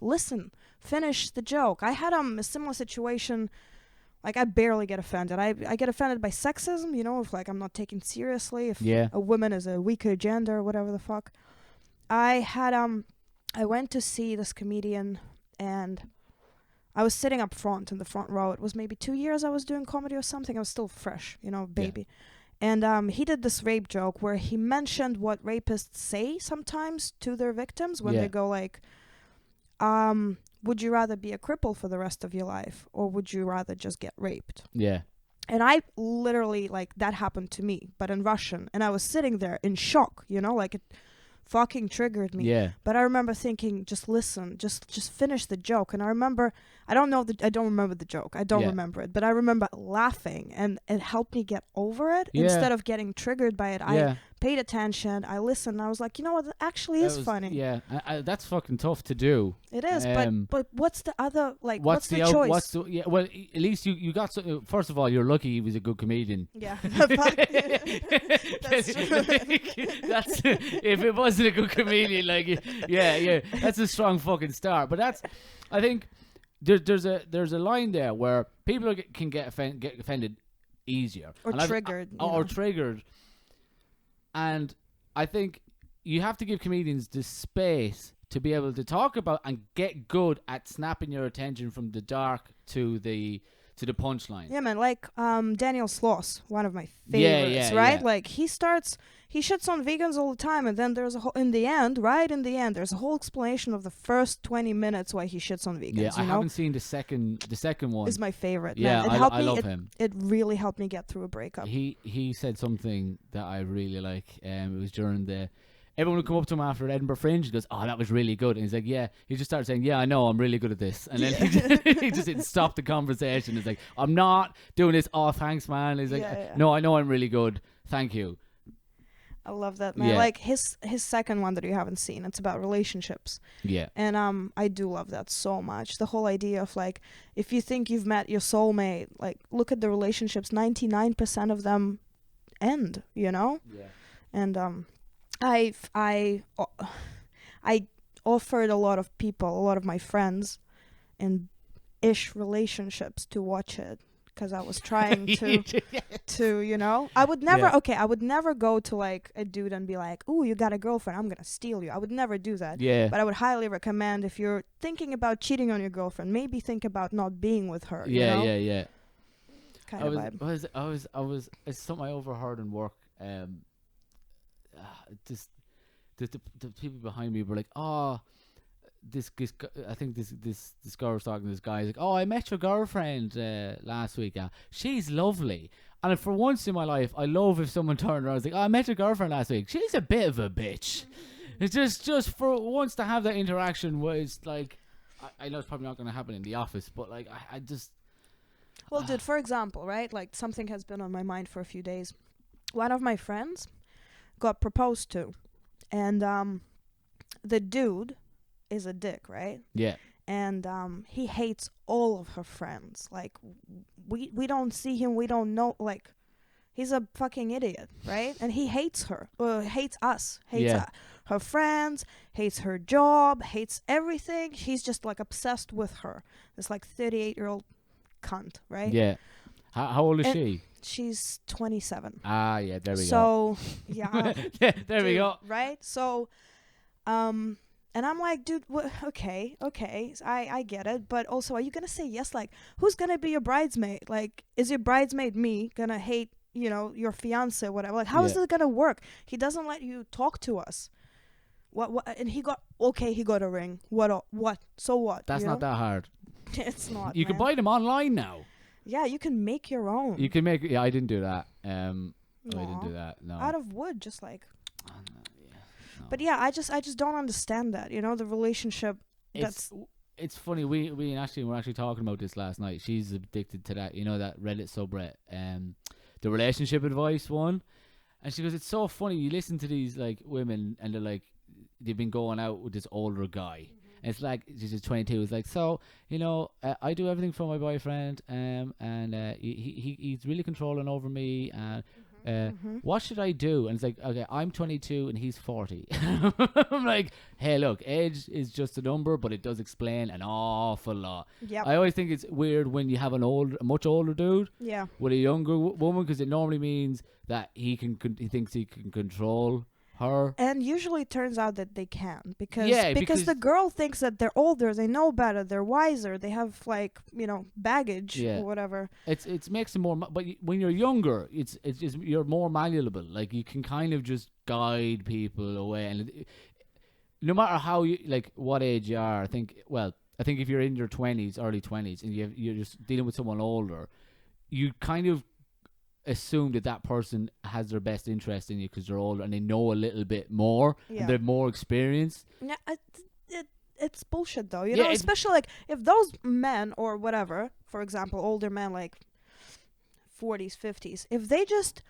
Listen, finish the joke. I had a similar situation. Like, I barely get offended. I get offended by sexism, if, like, I'm not taken seriously, if a woman is a weaker gender or whatever the fuck. I went to see this comedian, and I was sitting up front in the front row. It was maybe 2 years I was doing comedy or something. I was still fresh, baby. Yeah. And he did this rape joke where he mentioned what rapists say sometimes to their victims when they go like, would you rather be a cripple for the rest of your life, or would you rather just get raped? Yeah. And I literally, like, that happened to me, but in Russian. And I was sitting there in shock, like, it fucking triggered me. Yeah. But I remember thinking, just listen, just finish the joke. And I don't remember the joke. I don't remember it. But I remember laughing, and it helped me get over it. Instead of getting triggered by it. I paid attention. I listened. I was like, you know what? It actually is funny. Yeah. That's fucking tough to do. It is. But what's the other, like, what's the choice? Well, at least you got so, first of all, you're lucky he was a good comedian. Yeah. That's true. That's if it wasn't a good comedian, like, that's a strong fucking start. But I think there's a line there where people can get offended easier or triggered. Or triggered. And I think you have to give comedians the space to be able to talk about and get good at snapping your attention from the dark to the punchline. Yeah, man, like Daniel Sloss, one of my Yeah, favorites, yeah, right? yeah. Like he shits on vegans all the time, and then there's a whole, in the end, there's a whole explanation of the first 20 minutes why he shits on vegans. Yeah, I you know? haven't seen the second one. Is my favorite. Yeah, man. It helped I me. love him. It really helped me get through a breakup. He said something that I really like. It was during the. Everyone would come up to him after Edinburgh Fringe and goes, "Oh, that was really good." And he's like, "Yeah." He just started saying, "Yeah, I know, I'm really good at this." And then he just stopped the conversation. He's like, "I'm not doing this. Oh, thanks, man." He's like, Yeah. "No, I know I'm really good. Thank you." I love that, man. Yeah. Like his second one that you haven't seen, it's about relationships. Yeah. And I do love that so much. The whole idea of like, if you think you've met your soulmate, like look at the relationships. 99% of them end. You know. Yeah. And I offered a lot of people, a lot of my friends, in ish relationships to watch it. Because I was trying to, you know, I would never, I would never go to like a dude and be like, "Ooh, you got a girlfriend, I'm gonna steal you." I would never do that. Yeah. But I would highly recommend, if you're thinking about cheating on your girlfriend, maybe think about not being with her. Yeah, you know? yeah. Kind of vibe. It's something I overheard in work. Just the people behind me were like, "Oh, this I think this girl was talking to this guy. He's like, "Oh, I met your girlfriend last week. She's lovely." And for once in my life, I love if someone turned around and was like, "Oh, I met your girlfriend last week. She's a bit of a bitch." It's just for once to have that interaction where it's like, I know it's probably not going to happen in the office, but like I just. Well, dude, for example, right? Like something has been on my mind for a few days. One of my friends got proposed to, and the dude is a dick, right? Yeah. And he hates all of her friends. Like we don't see him, we don't know, like he's a fucking idiot, right? And he hates her, hates us, hates her friends, hates her job, hates everything. He's just like obsessed with her. This like 38-year-old cunt, right? Yeah. How old is she? She's 27. Ah, yeah, there we go. So, yeah. Yeah, there we go. Right? So, and I'm like, dude, okay, I get it. But also, are you going to say yes? Like, who's going to be your bridesmaid? Like, is your bridesmaid me going to hate, you know, your fiance or whatever? Like, how is this going to work? He doesn't let you talk to us. What? And he got a ring. What? So what? That's not that hard. It's not, You can buy them online now. Yeah, you can make your own. You can make. Yeah, I didn't do that. I didn't do that. No. Out of wood, just like. No. But yeah, I just don't understand that. You know, the relationship. It's funny. We were actually talking about this last night. She's addicted to that. You know, that Reddit subreddit, the relationship advice one. And she goes, "It's so funny. You listen to these like women, and they're like, they've been going out with this older guy." It's like, she's just 22. It's like, so, you know, I do everything for my boyfriend, and he's really controlling over me, and what should I do? And it's like, okay, I'm 22 and he's 40. I'm like, hey, look, age is just a number, but it does explain an awful lot. Yep. I always think it's weird when you have a much older dude with a younger woman, because it normally means that he thinks he can control her. And usually it turns out that they can, because the girl thinks that they're older, they know better, they're wiser, they have like, you know, baggage or whatever. It makes them more, but when you're younger, it's just, you're more malleable. Like, you can kind of just guide people away, and no matter how you, like, what age you are. I think if you're in your 20s, early 20s, and you're just dealing with someone older, you kind of assume that person has their best interest in you because they're older and they know a little bit more and they're more experienced. Yeah, it's bullshit though, you know, especially like if those men or whatever, for example, older men like 40s, 50s, if they just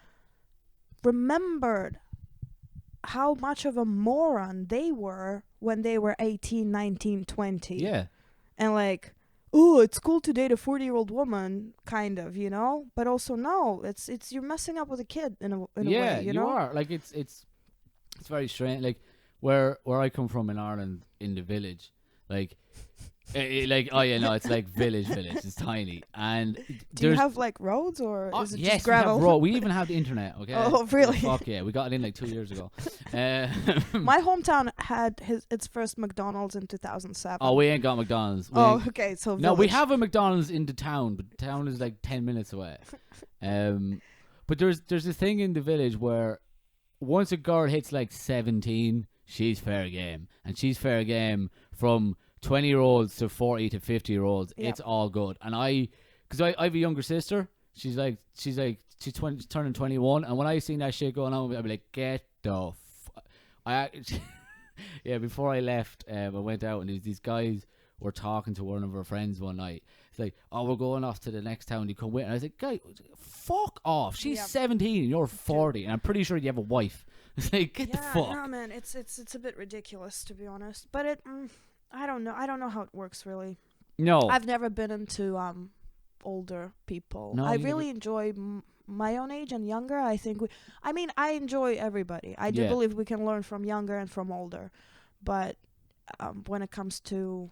remembered how much of a moron they were when they were 18, 19, 20. Yeah. And like, oh, it's cool to date a 40-year-old woman, kind of, you know? But also, no, it's you're messing up with a kid in a way, you know? Yeah, you are. Like, it's very strange. Like, where I come from in Ireland, in the village, like, Like, oh yeah, no, it's like village. It's tiny, and Do you there's have like roads or is it yes, just gravel? we even have the internet. Okay. Oh, really? Fuck yeah, we got it in like 2 years ago. My hometown had its first McDonald's in 2007. Oh, we ain't got McDonald's. Okay, so no, we village. have a McDonald's in the town, but the town is like 10 minutes away. But there's a thing in the village where once a girl hits like 17, she's fair game, and she's fair game from 20-year-olds to 40 to 50-year-olds. Yep. It's all good. And because I have a younger sister, she's turning 21, and when I seen that shit going on, I'd be like, get the yeah, before I left, I went out and these guys were talking to one of her friends one night. It's like, oh, we're going off to the next town. You come with? And I was like, guy, fuck off. She's 17 and you're 40, and I'm pretty sure you have a wife. It's like, get the fuck. Yeah, no, man, it's a bit ridiculous, to be honest. But I don't know how it works really. No, I've never been into older people. No, I you really enjoy my own age and younger. I think I enjoy everybody. I do believe we can learn from younger and from older, but when it comes to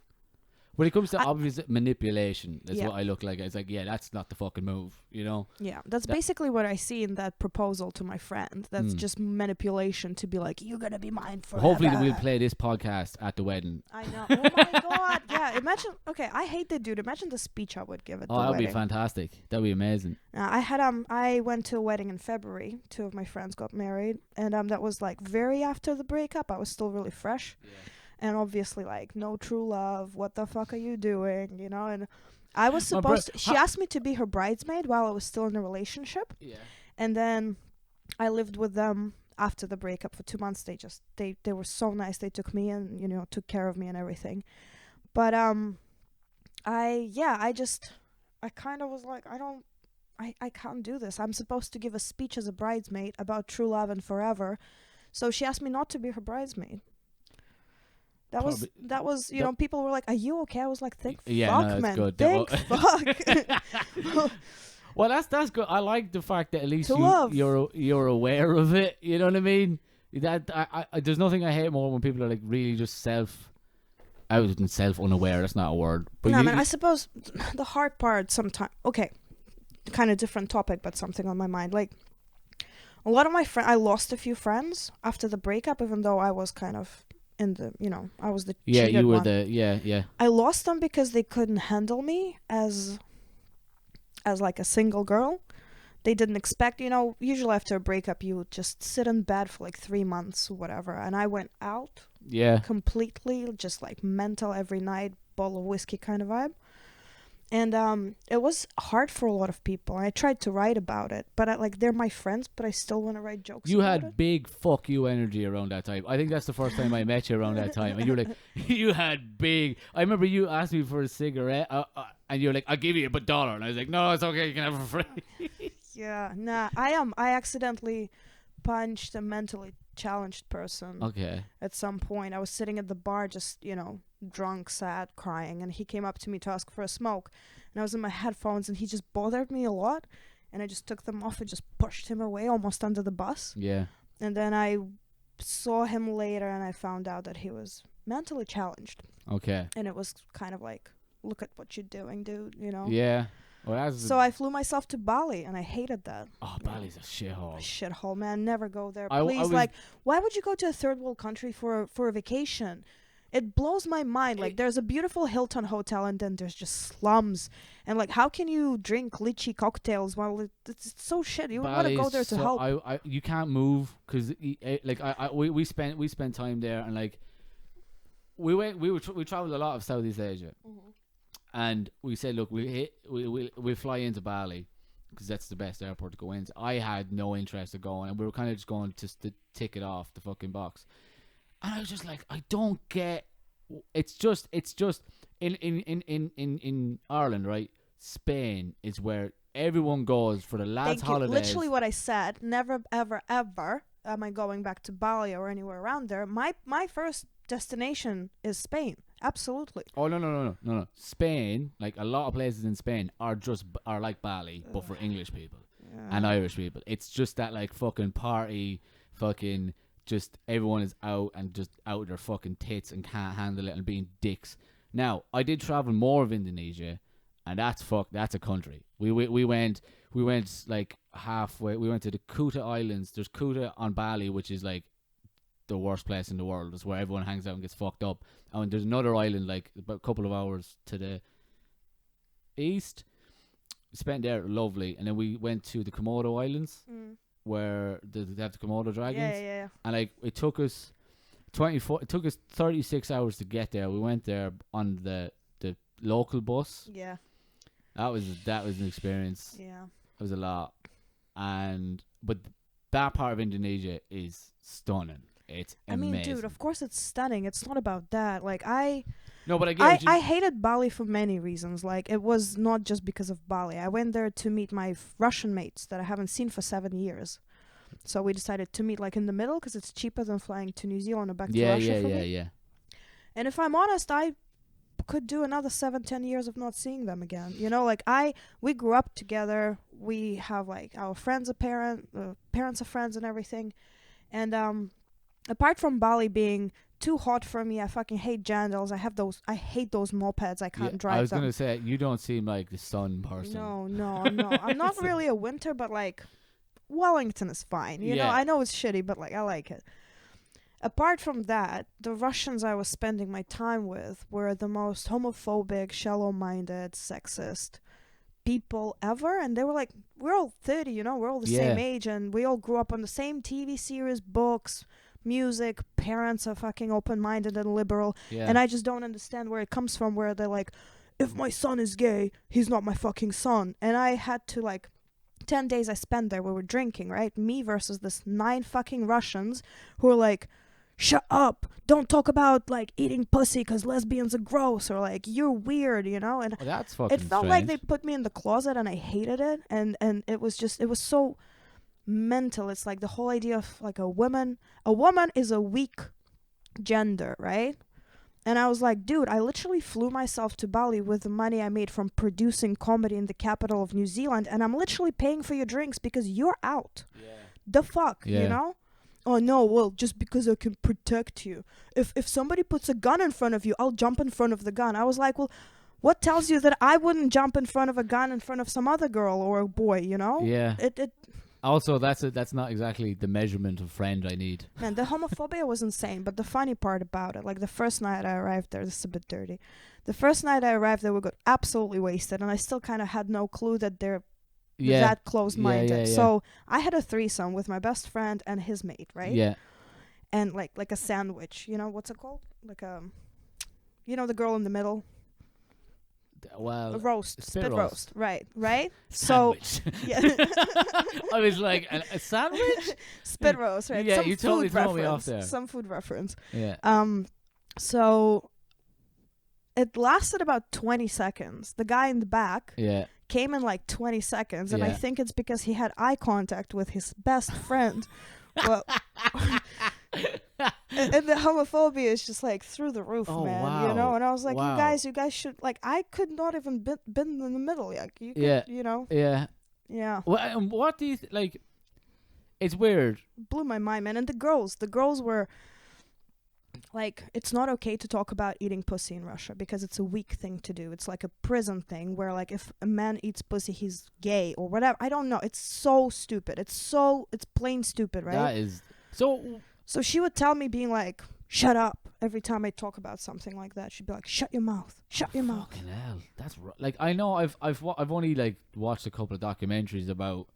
obvious manipulation, that's what I look like. It's like, yeah, that's not the fucking move, you know? Yeah, that's basically what I see in that proposal to my friend. That's just manipulation to be like, you're gonna be mine forever. Hopefully we'll play this podcast at the wedding. I know. Oh my god. Yeah, imagine. Okay, I hate the dude. Imagine the speech I would give at the wedding. Oh, that'd be fantastic. That'd be amazing. I went to a wedding in February. 2 of my friends got married, and that was like very after the breakup. I was still really fresh. Yeah. And obviously, like, no true love. What the fuck are you doing? You know, and I was supposed to... She asked me to be her bridesmaid while I was still in a relationship. Yeah. And then I lived with them after the breakup for 2 months. They were so nice. They took me and, you know, took care of me and everything. But, I kind of was like, I can't do this. I'm supposed to give a speech as a bridesmaid about true love and forever. So she asked me not to be her bridesmaid. That was you know, people were like, "Are you okay?" I was like, "Thank fuck, man. Good. Thank fuck." Well, that's good. I like the fact that at least love. you're aware of it. You know what I mean? That I there's nothing I hate more when people are like really just self-unaware. That's not a word. But no, man. I suppose the hard part sometimes. Okay, kind of different topic, but something on my mind. Like a lot of my friends, I lost a few friends after the breakup, even though I was kind of. I was the cheated one. I lost them because they couldn't handle me as like a single girl. They didn't expect, you know, usually after a breakup you would just sit in bed for like 3 months or whatever, and I went out completely, just like mental every night, bottle of whiskey kind of vibe. And it was hard for a lot of people. I tried to write about it, but they're my friends, but I still want to write jokes You about had it. big fuck you energy around that time. I think that's the first time I met you around that time. And you were like, you had big... I remember you asked me for a cigarette, and you were like, I'll give you a $1. And I was like, no, it's okay, you can have it for free. Yeah, nah, I accidentally punched a mentally challenged person. Okay. At some point, I was sitting at the bar, just, you know, drunk, sad, crying, and he came up to me to ask for a smoke, and I was in my headphones, and he just bothered me a lot, and I just took them off and just pushed him away, almost under the bus. Yeah. And then I saw him later, and I found out that he was mentally challenged. Okay. And it was kind of like, look at what you're doing, dude, you know? Yeah. Well, so I flew myself to Bali, and I hated that. Oh, Bali's a shithole. Shithole, man. Never go there. Please, why would you go to a third world country for a vacation? It blows my mind. Like, there's a beautiful Hilton hotel, and then there's just slums. And, like, how can you drink lychee cocktails while it's so shit? You want to go there to help. You can't move because, we spent time there, and like, we traveled a lot of Southeast Asia. Mm-hmm. And we said, look, we'll fly into Bali because that's the best airport to go into. I had no interest in going, and we were kind of just going to tick it off the fucking box. And I was just like, I don't get. It's just in Ireland, right? Spain is where everyone goes for the lads' holidays. Literally what I said. Never, ever, ever am I going back to Bali or anywhere around there. My first destination is Spain. Absolutely. Oh no. Spain, like a lot of places in Spain, are like Bali, but for English people and Irish people. It's just that like fucking party, fucking just everyone is out and just out their fucking tits and can't handle it and being dicks. Now, I did travel more of Indonesia, and that's a country. We went like halfway. We went to the Kuta Islands. There's Kuta on Bali, which is like the worst place in the world. It's where everyone hangs out and gets fucked up. And there's another island like about a couple of hours to the east. We spent there, lovely, and then we went to the Komodo Islands, where they have the Komodo dragons. Yeah. And like it took us 36 hours to get there. We went there on the local bus. Yeah. That was an experience. Yeah. It was a lot, but that part of Indonesia is stunning. It's amazing. I mean, dude, of course it's stunning. It's not about that. Like No, but I hated Bali for many reasons. Like, it was not just because of Bali. I went there to meet my Russian mates that I haven't seen for 7 years. So we decided to meet like in the middle because it's cheaper than flying to New Zealand or back to Russia for me. Yeah. And if I'm honest, I could do another 7-10 years of not seeing them again. You know, like we grew up together. We have like our friends are parents are friends and everything. And apart from Bali being too hot for me, I fucking hate jandals. I hate those mopeds. I can't drive them. I was gonna say, you don't seem like the sun person. No. I'm not really a winter, but like Wellington is fine. You know, I know it's shitty, but like I like it. Apart from that, the Russians I was spending my time with were the most homophobic, shallow-minded, sexist people ever. And they were like, we're all 30, you know, we're all the same age, and we all grew up on the same TV series, books, music. Parents are fucking open-minded and liberal. Yeah. And I just don't understand where it comes from, where they're like, if my son is gay, he's not my fucking son. And I had to like 10 days I spent there, we were drinking, right? Me versus this 9 fucking Russians who were like, shut up, don't talk about like eating pussy because lesbians are gross, or like you're weird, you know. And that's fucking it felt strange. like they put me in the closet, and I hated it. And it was so mental. It's like the whole idea of like a woman is a weak gender, right? And I was like, dude, I literally flew myself to Bali with the money I made from producing comedy in the capital of New Zealand, and I'm literally paying for your drinks because you're out. The fuck, you know? Oh no, well, just because I can protect you. If somebody puts a gun in front of you, I'll jump in front of the gun. I was like, well, what tells you that I wouldn't jump in front of a gun in front of some other girl or a boy, you know? Yeah. It Also, that's not exactly the measurement of friend I need. Man, the homophobia was insane. But the funny part about it, like the first night I arrived there, this is a bit dirty. The first night I arrived there, we got absolutely wasted, and I still kind of had no clue that they're that close-minded. Yeah. So I had a threesome with my best friend and his mate, right? Yeah. And like a sandwich, you know, what's it called? Like you know, the girl in the middle. Well, a roast, spit roast. Right. Sandwich. So yeah. I was like, a sandwich? Spit roast, right? Yeah, Some you totally food threw me off reference, there. Some food reference. Yeah. So it lasted about 20 seconds. The guy in the back came in like 20 seconds, and I think it's because he had eye contact with his best friend. Well, and the homophobia is just like through the roof, man. Wow. You know, and I was like, you guys should like. I could not even been in the middle, like you could, you know. Yeah. Well, and what do you like? It's weird. Blew my mind, man. And the girls were like, it's not okay to talk about eating pussy in Russia because it's a weak thing to do. It's like a prison thing where like if a man eats pussy, he's gay or whatever. I don't know. It's so stupid. It's plain stupid, right? That is so. So she would tell me, being like, shut up, every time I talk about something like that. She'd be like, shut your mouth. Shut your mouth. Fucking hell. That's like, I know I've only like watched a couple of documentaries about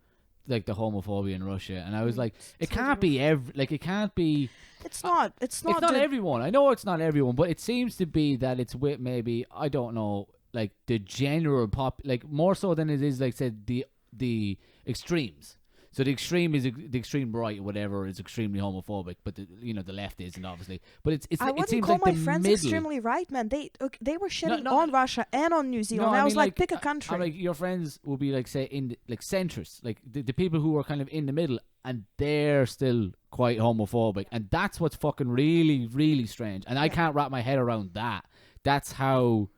like the homophobia in Russia, and I was like, it can't be it can't be. It's not everyone. I know it's not everyone, but it seems to be that it's with maybe, I don't know, like the general like more so than it is like said the extremes. So the extreme is the extreme right or whatever is extremely homophobic, but the left isn't, obviously. But it seems call like my the friends middle. Extremely right, man. They were shitting on Russia and on New Zealand. I was like, pick a country. Like your friends will be like, say, in like centrists, like the people who are kind of in the middle, and they're still quite homophobic, and that's what's fucking really, really strange. And I can't wrap my head around that. That's how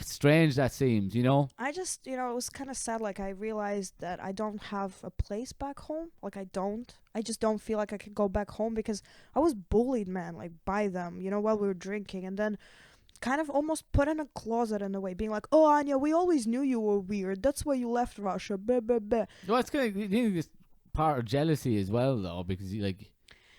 strange that seems, you know? I just, it was kind of sad. Like, I realized that I don't have a place back home. Like, I just don't feel like I could go back home because I was bullied, man, like, by them, while we were drinking. And then kind of almost put in a closet in a way, being like, oh, Anya, we always knew you were weird. That's why you left Russia. Blah, blah, blah. Well, it's kind of this part of jealousy as well, though, because you like.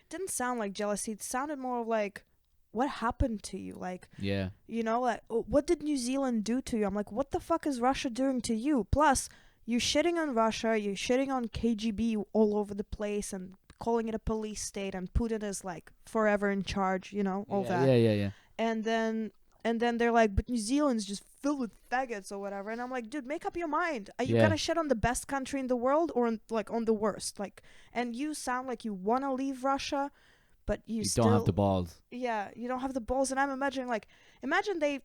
Didn't sound like jealousy. It sounded more of like, what happened to you? Like, Yeah. like, what did New Zealand do to you? I'm like, what the fuck is Russia doing to you? Plus, you're shitting on Russia, you're shitting on KGB all over the place and calling it a police state, and Putin is like forever in charge, all that. Yeah. And then they're like, but New Zealand's just filled with faggots or whatever. And I'm like, dude, make up your mind. Are you gonna shit on the best country in the world or on the worst? Like, and you sound like you want to leave Russia, but you still don't have the balls. Yeah, you don't have the balls. And I'm imagining, like, imagine they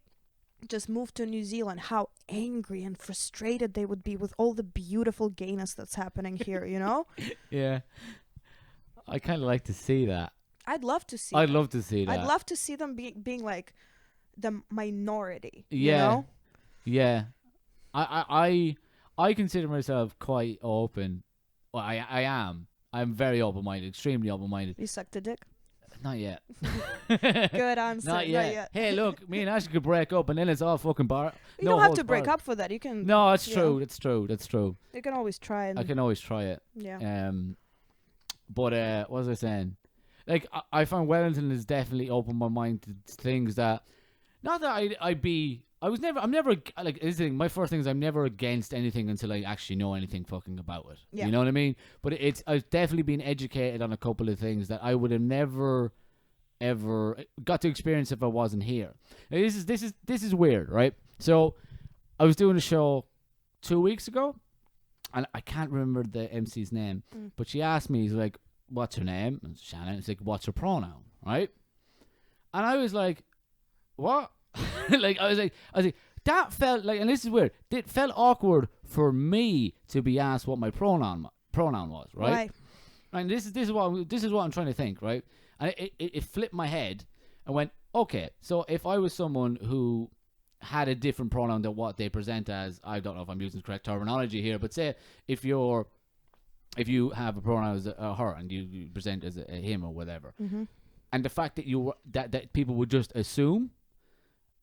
just moved to New Zealand, how angry and frustrated they would be with all the beautiful gayness that's happening here, Yeah. I kind of like to see that. I'd love to see I'd love to see that. I'd love to see them being like the minority, Yeah. I consider myself quite open. Well, I am. I'm very open-minded, extremely open-minded. You sucked a dick? Not yet. Good answer. Not yet. Hey, look, me and Ashley could break up and then it's all fucking bar. You don't have to break up for that. You can. No, it's true. It's true. That's true. You can always try it. I can always try it. Yeah. But what was I saying? Like, I found Wellington has definitely opened my mind to things that, not that I'm never, like, this is the thing, my first thing is I'm never against anything until I actually know anything fucking about it. Yeah. You know what I mean? But I've definitely been educated on a couple of things that I would have never, ever got to experience if I wasn't here. Now, this is weird, right? So, I was doing a show 2 weeks ago, and I can't remember the MC's name, but she asked me, he's like, what's her name? And Shannon. It's like, what's her pronoun? Right? And I was like, what? Like, I was like, that felt like, and this is weird, it felt awkward for me to be asked what my pronoun was, right? Right. And this is what I'm trying to think, right? And it flipped my head and went, okay, so if I was someone who had a different pronoun than what they present as, I don't know if I'm using the correct terminology here, but say if you have a pronoun as a her and you present as a him or whatever, and the fact that that people would just assume,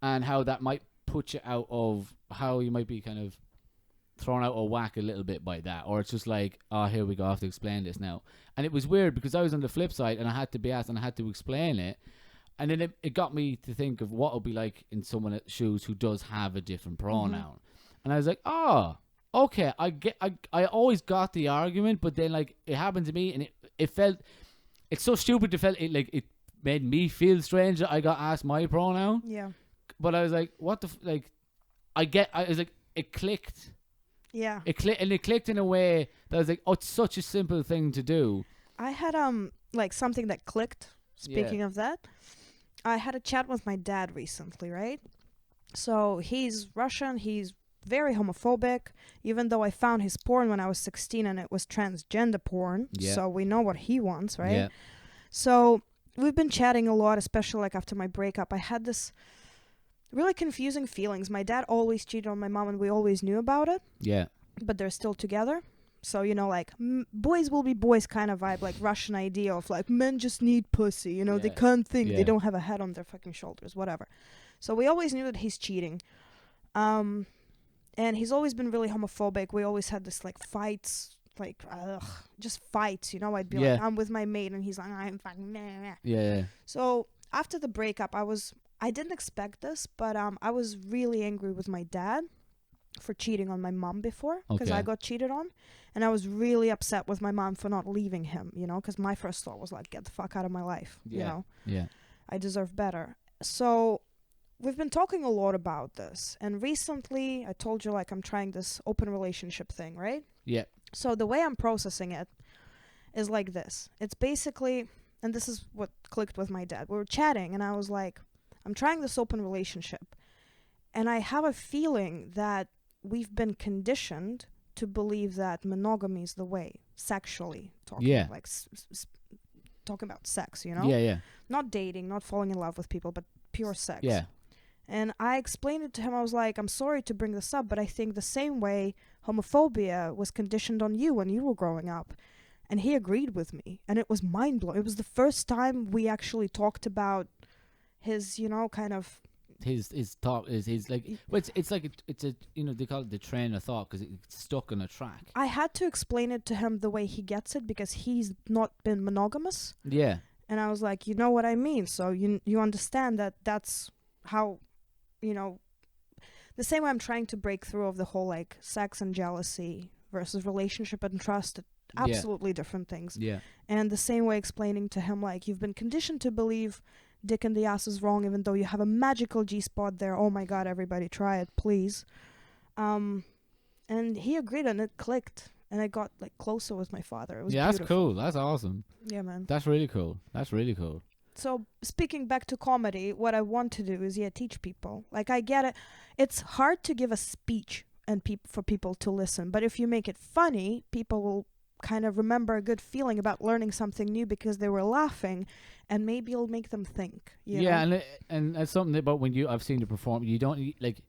and how that might put you out of, how you might be kind of thrown out of whack a little bit by that, or it's just like, oh, here we go, I have to explain this now. And it was weird because I was on the flip side and I had to be asked and I had to explain it, and then it got me to think of what it would be like in someone's shoes who does have a different pronoun. And I was like, oh, okay, I always got the argument, but then like it happened to me and it felt, it's so stupid, it made me feel strange that I got asked my pronoun. Yeah. But I was like, what the I was like, it clicked. Yeah. It clicked in a way that I was like, oh, it's such a simple thing to do. I had like something that clicked. Speaking of that, I had a chat with my dad recently, right? So he's Russian, he's very homophobic, even though I found his porn when I was 16 and it was transgender porn. Yeah. So we know what he wants, right? Yeah. So we've been chatting a lot, especially like after my breakup. I had this really confusing feelings. My dad always cheated on my mom and we always knew about it. Yeah. But they're still together. So, like, boys will be boys kind of vibe, like Russian idea of like, men just need pussy, they can't think, they don't have a head on their fucking shoulders, whatever. So we always knew that he's cheating. And he's always been really homophobic. We always had this like fights, like, just fights, I'd be like, I'm with my mate and he's like, I'm fucking meh. Yeah. So after the breakup, I didn't expect this, but I was really angry with my dad for cheating on my mom before, because I got cheated on, and I was really upset with my mom for not leaving him, because my first thought was like, get the fuck out of my life, Yeah. I deserve better. So we've been talking a lot about this, and recently I told you like I'm trying this open relationship thing, right? Yeah. So the way I'm processing it is like this. It's basically, and this is what clicked with my dad. We were chatting and I was like, I'm trying this open relationship, and I have a feeling that we've been conditioned to believe that monogamy is the way, sexually talking, like talking about sex, Yeah. not dating, not falling in love with people, but pure sex. Yeah. And I explained it to him. I was like, I'm sorry to bring this up, but I think the same way homophobia was conditioned on you when you were growing up. And he agreed with me. And it was mind blowing. It was the first time we actually talked about his, kind of. His thought is his like. Well, it's like it's a they call it the train of thought because it's stuck on a track. I had to explain it to him the way he gets it because he's not been monogamous. Yeah. And I was like, you know what I mean? So you understand that that's how, the same way I'm trying to break through of the whole like sex and jealousy versus relationship and trust, absolutely different things. Yeah. And the same way explaining to him like you've been conditioned to believe dick in the ass is wrong even though you have a magical G-spot there. Oh my god, everybody try it, please. And he agreed and it clicked. And I got like closer with my father. It was that's beautiful. cool. That's awesome. Yeah, man. That's really cool. That's really cool. So speaking back to comedy, what I want to do is teach people. Like I get it. It's hard to give a speech and for people to listen, but if you make it funny, people will kind of remember a good feeling about learning something new because they were laughing, and maybe it'll make them think. You know? And it's something about when I've seen you perform. You don't like.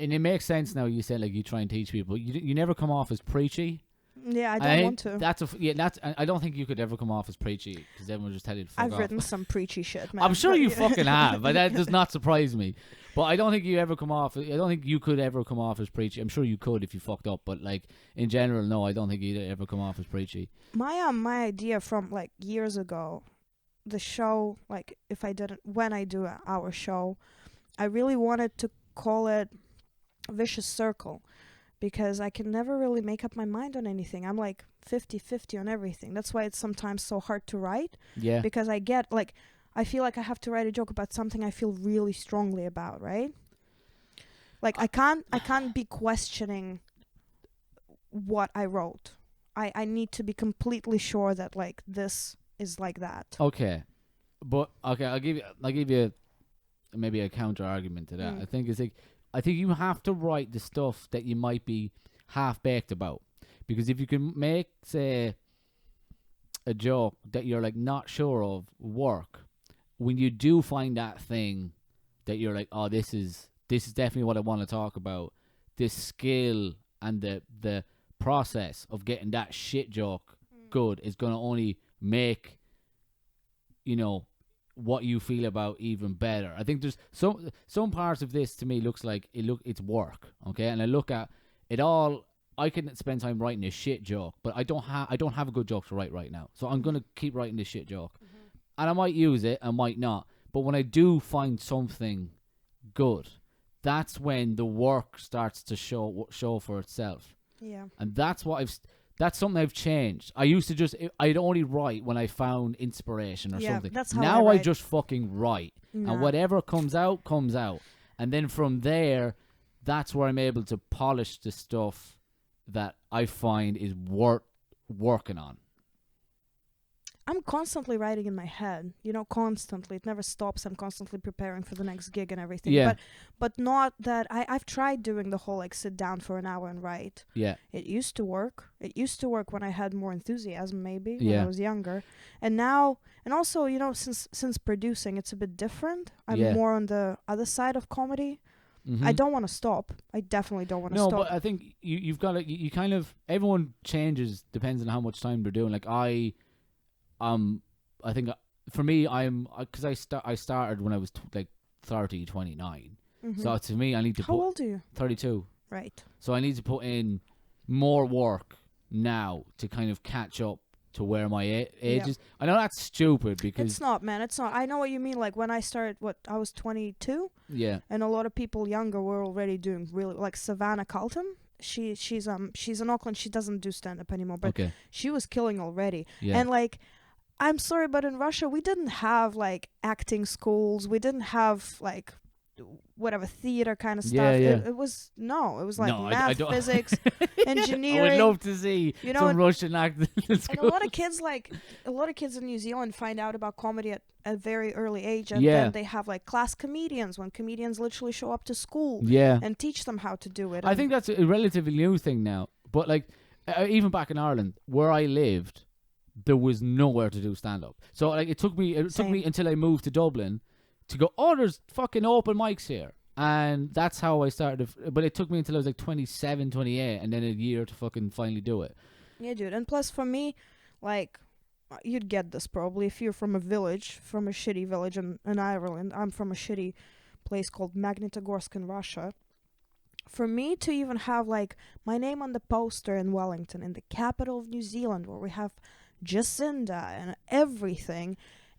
And it makes sense now. You said like you try and teach people. You never come off as preachy. Yeah, I don't want to. That's I don't think you could ever come off as preachy because everyone just tell you to fuck off. I've written some preachy shit, man. I'm sure you fucking have, but that does not surprise me. But I don't think you ever come off. I don't think you could ever come off as preachy. I'm sure you could if you fucked up, but like in general, no, I don't think you'd ever come off as preachy. My idea from like years ago, the show, like when I do our show, I really wanted to call it Vicious Circle, because I can never really make up my mind on anything. I'm like 50-50 on everything. That's why it's sometimes so hard to write. Yeah. Because I feel like I have to write a joke about something I feel really strongly about, right? Like I can't be questioning what I wrote. I need to be completely sure that like this is like that. Okay. But okay, I'll give you maybe a counter argument to that. I think you have to write the stuff that you might be half-baked about. Because if you can make, say, a joke that you're, like, not sure of work, when you do find that thing that you're like, oh, this is definitely what I want to talk about, this skill and the process of getting that shit joke good is going to only make, what you feel about even better. I think there's some parts of this to me looks like it's work, okay? And I look at it all. I can spend time writing a shit joke, but I don't have a good joke to write right now. So I'm gonna keep writing this shit joke, and I might use it, I might not. But when I do find something good, that's when the work starts to show for itself. Yeah. And that's something I've changed. I used to I'd only write when I found inspiration or something. That's how now I I just fucking write. Nah. And whatever comes out, comes out. And then from there, that's where I'm able to polish the stuff that I find is worth working on. I'm constantly writing in my head, constantly. It never stops. I'm constantly preparing for the next gig and everything. Yeah. But not that I've tried doing the whole like sit down for an hour and write. Yeah. It used to work. It used to work when I had more enthusiasm, maybe when Yeah. I was younger. And now, and also, since producing, it's a bit different. I'm Yeah. more on the other side of comedy. Mm-hmm. I don't want to stop. I definitely don't want to stop. No, but I think you've got to, you kind of, everyone changes depends on how much time they're doing. Like I think for me, because I started when I was 30, 29. Mm-hmm. So to me, I need to How old are you? 32. Right. So I need to put in more work now to kind of catch up to where my age is. I know that's stupid because It's not, man. It's not. I know what you mean. Like when I started, I was 22. Yeah. And a lot of people younger were already doing really, like Savannah Carlton. She's in Auckland. She doesn't do stand up anymore, but she was killing already. Yeah. And like, I'm sorry, but in Russia we didn't have like acting schools. We didn't have like whatever theater kind of stuff. Yeah. It was like math, I don't. physics, engineering. I would love to see some Russian acting. And a lot of kids in New Zealand find out about comedy at a very early age, and then they have like class comedians when comedians literally show up to school and teach them how to do it. I think that's a relatively new thing now. But like even back in Ireland, where I lived, there was nowhere to do stand up. So like it took me until I moved to Dublin to go, oh, there's fucking open mics here. And that's how I started. But it took me until I was like 27, 28, and then a year to fucking finally do it. Yeah, dude. And plus, for me, like, you'd get this probably if you're from a village, from a shitty village in Ireland. I'm from a shitty place called Magnitogorsk in Russia. For me to even have, like, my name on the poster in Wellington, in the capital of New Zealand, where we have Jacinda and everything,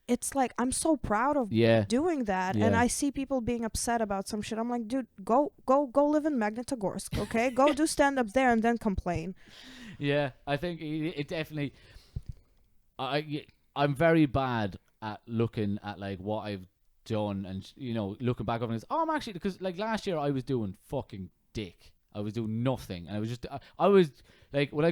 it's like, I'm so proud of doing that. And I see people being upset about some shit. I'm like, dude, go live in Magnitogorsk, okay? Go do stand-up there and then complain. Yeah, I think it definitely... I'm very bad at looking at, like, what I've done and, you know, looking back over and I'm actually... Because, like, last year I was doing fucking dick. I was doing nothing. And I was just... I was, like, when I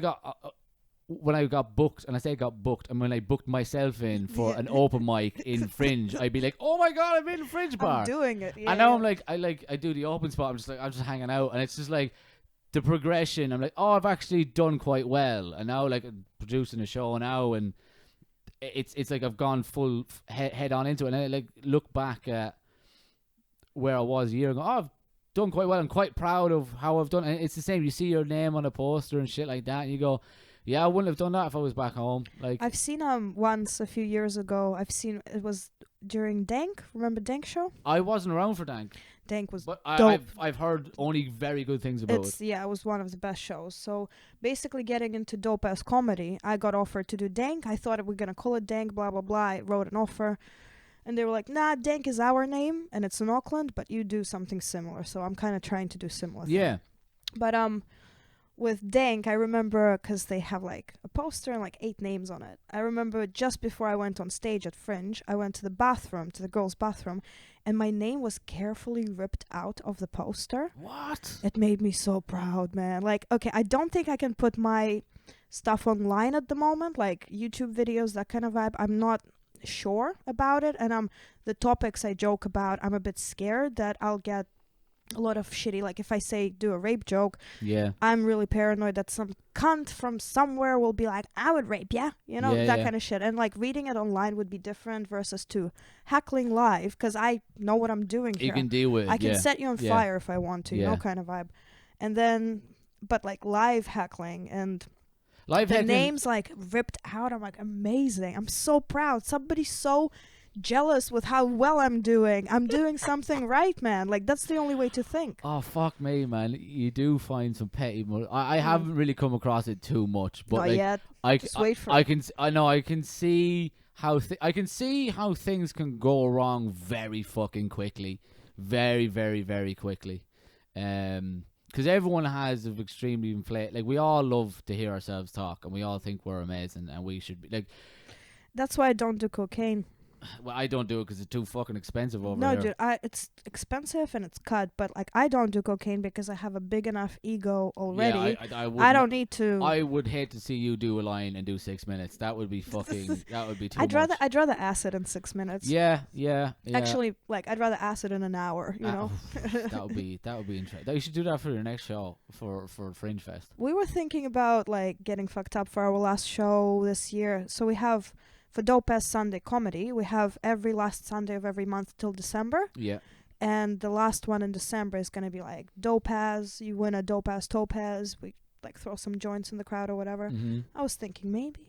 got booked, and I say I got booked, and when I booked myself in for an open mic in Fringe, I'd be like, oh my god, I'm in Fringe Bar. I'm doing it. Yeah, and now I'm like, I do the open spot. I'm just hanging out, and it's just like the progression. I'm like, oh, I've actually done quite well, and now like producing a show now, and it's like I've gone full head on into it, and I like look back at where I was a year ago. Oh, I've done quite well. I'm quite proud of how I've done, and it's the same. You see your name on a poster and shit like that, and you go, yeah, I wouldn't have done that if I was back home. Like, I've seen once a few years ago. It was during Dank. Remember Dank show? I wasn't around for Dank. Dank was but dope. I've heard only very good things about it. Yeah, it was one of the best shows. So basically, getting into dope ass comedy, I got offered to do Dank. I thought we're gonna call it Dank. Blah blah blah. I wrote an offer, and they were like, "Nah, Dank is our name, and it's in Auckland, but you do something similar." So I'm kind of trying to do similar. Yeah. Thing. But with Dank, I remember, because they have like a poster and like 8 names on it. I remember just before I went on stage at Fringe, I went to the bathroom, to the girls' bathroom, and my name was carefully ripped out of the poster. What? It made me so proud, man. Like, okay, I don't think I can put my stuff online at the moment, like YouTube videos, that kind of vibe. I'm not sure about it, and the topics I joke about, I'm a bit scared that I'll get a lot of shitty, like if I say do a rape joke, I'm really paranoid that some cunt from somewhere will be like, I would rape ya, you know, that kind of shit. And like reading it online would be different versus to heckling live, because I know what I'm doing here. You can deal with it. I can set you on fire if I want to, you know, kind of vibe. And then, but like live heckling and the names like ripped out, I'm like, amazing. I'm so proud. Somebody's so jealous with how well I'm doing. I'm doing something right, man. Like, that's the only way to think. Oh, fuck me, man. You do find some petty... I haven't really come across it too much, but not like, yet. Just wait for it. I can see how things can go wrong very fucking quickly. Very, very, very quickly. Because everyone has an extremely inflated... Like, we all love to hear ourselves talk, and we all think we're amazing, and we should be... Like, that's why I don't do cocaine. Well, I don't do it because it's too fucking expensive over here. No, dude, it's expensive and it's cut, but like I don't do cocaine because I have a big enough ego already. Yeah, I don't need to. I would hate to see you do a line and do 6 minutes. That would be fucking. That would be too much. I'd rather acid in 6 minutes. Yeah. Actually, like I'd rather acid in an hour. You know. that would be interesting. You should do that for your next show for Fringe Fest. We were thinking about like getting fucked up for our last show this year, so we have. For Dope Ass Sunday Comedy, we have every last Sunday of every month till December. Yeah. And the last one in December is going to be like Dope Ass, you win a Dope Ass Topaz, we like throw some joints in the crowd or whatever. Mm-hmm. I was thinking maybe.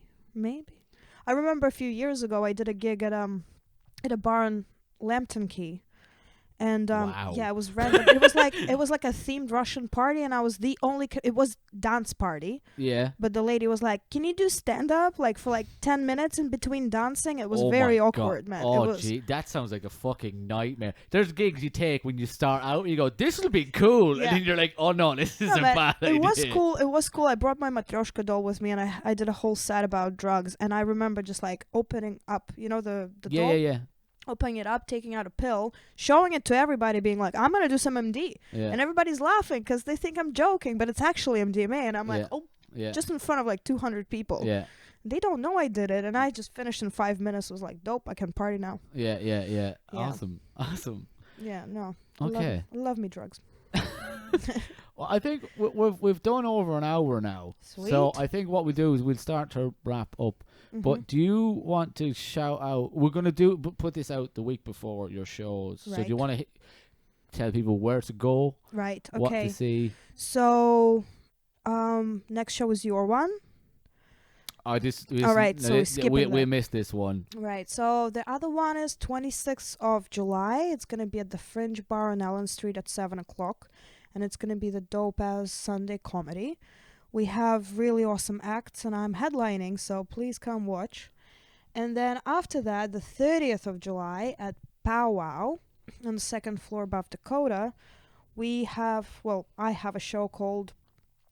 I remember a few years ago I did a gig at a bar in Lambton Key. And wow. Yeah, it was random. it was like a themed Russian party, and I was the only. It was dance party. Yeah. But the lady was like, "Can you do stand up like for like 10 minutes in between dancing?" It was very awkward, man. Oh, gee, that sounds like a fucking nightmare. There's gigs you take when you start out, and you go, "This will be cool," and then you're like, "Oh no, this is a bad idea." It was cool. It was cool. I brought my Matryoshka doll with me, and I did a whole set about drugs. And I remember just like opening up, you know, the doll. Yeah. Opening it up, taking out a pill, showing it to everybody, being like, I'm going to do some MD. Yeah. And everybody's laughing because they think I'm joking, but it's actually MDMA. And I'm like, just in front of like 200 people. Yeah. They don't know I did it. And I just finished in 5 minutes. Was like, dope, I can party now. Yeah. Awesome. Yeah, no. Okay. I love me drugs. Well, I think we've done over an hour now. Sweet. So I think what we do is we'll start to wrap up. But do you want to shout out? We're going to put this out the week before your shows. So do you want to tell people where to go? Right. Okay. What to see? So, next show is your one. All right, so we're skipping we that. missed this one. Right. So the other one is 26th of July. It's gonna be at the Fringe Bar on Allen Street at 7:00, and it's gonna be the Dope As Sunday Comedy. We have really awesome acts, and I'm headlining, so please come watch. And then after that, the 30th of July at Pow Wow on the second floor above Dakota, I have a show called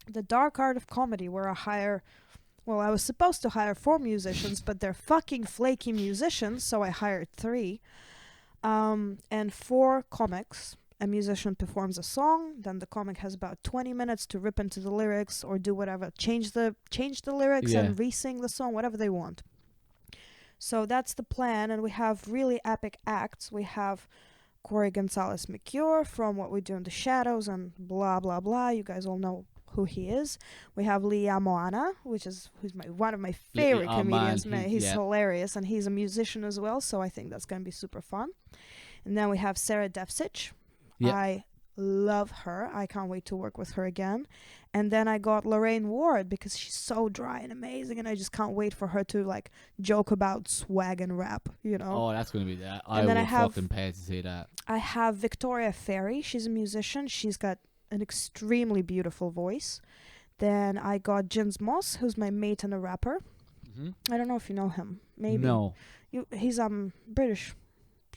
The Dark Art of Comedy, where I was supposed to hire 4 musicians, but they're fucking flaky musicians, so I hired 3. And 4 comics. A musician performs a song, then the comic has about 20 minutes to rip into the lyrics or do whatever, change the lyrics and re-sing the song, whatever they want. So that's the plan, and we have really epic acts. We have Corey Gonzalez McCure from What We Do in the Shadows and blah blah blah. You guys all know who he is. We have Leah Moana, who's one of my favorite comedians. He's hilarious, and he's a musician as well, so I think that's going to be super fun. And then we have Sarah Defsich. I love her. I can't wait to work with her again. And then I got Lorraine Ward because she's so dry and amazing, and I just can't wait for her to like joke about swag and rap, you know. Oh, that's going to be that. I will fucking pay to see that. I have Victoria Ferry. She's a musician. She's got an extremely beautiful voice. Then I got Jins Moss, who's my mate and a rapper. I don't know if you know him. Maybe. No. He's British.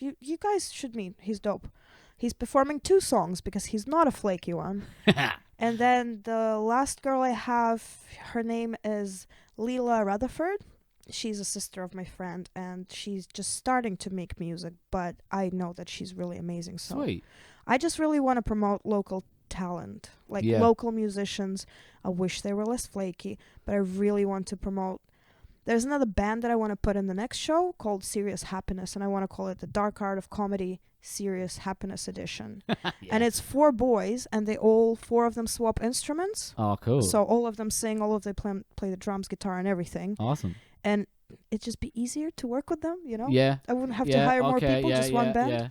You guys should meet. He's dope. He's performing 2 songs because he's not a flaky one. And then the last girl I have, her name is Leela Rutherford. She's a sister of my friend, and she's just starting to make music, but I know that she's really amazing. So Sweet. I just really want to promote local talent, like local musicians. I wish they were less flaky, but I really want to promote. There's another band that I want to put in the next show called Serious Happiness, and I want to call it the Dark Art of Comedy Serious Happiness Edition. And it's 4 boys, and 4 of them swap instruments. Oh, cool. So all of them sing, all of them play the drums, guitar, and everything. Awesome. And it'd just be easier to work with them, you know? Yeah. I wouldn't have to hire more people, just one band. Yeah.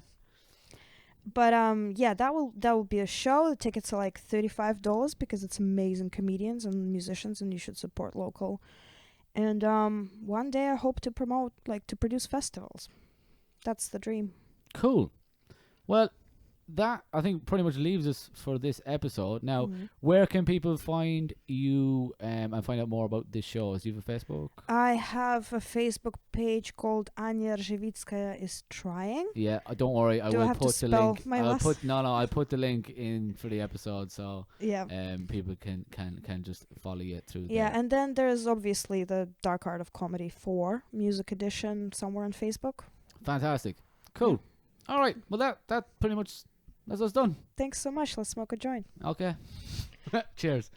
But that will be a show. The tickets are like $35 because it's amazing comedians and musicians, and you should support local. And one day I hope to produce festivals. That's the dream. Cool. Well, that I think pretty much leaves us for this episode. Now, where can people find you and find out more about this show? Do you have a Facebook? I have a Facebook page called Anna Rzhevitskaya is Trying. Yeah, don't worry. I will put the link. I'll put the link in for the episode, so people can just follow you through. Yeah, and then there's obviously the Dark Art of Comedy 4 Music Edition somewhere on Facebook. Fantastic. Cool. Yeah. All right. Well, that pretty much that's us done. Thanks so much. Let's smoke a joint. Okay. Cheers.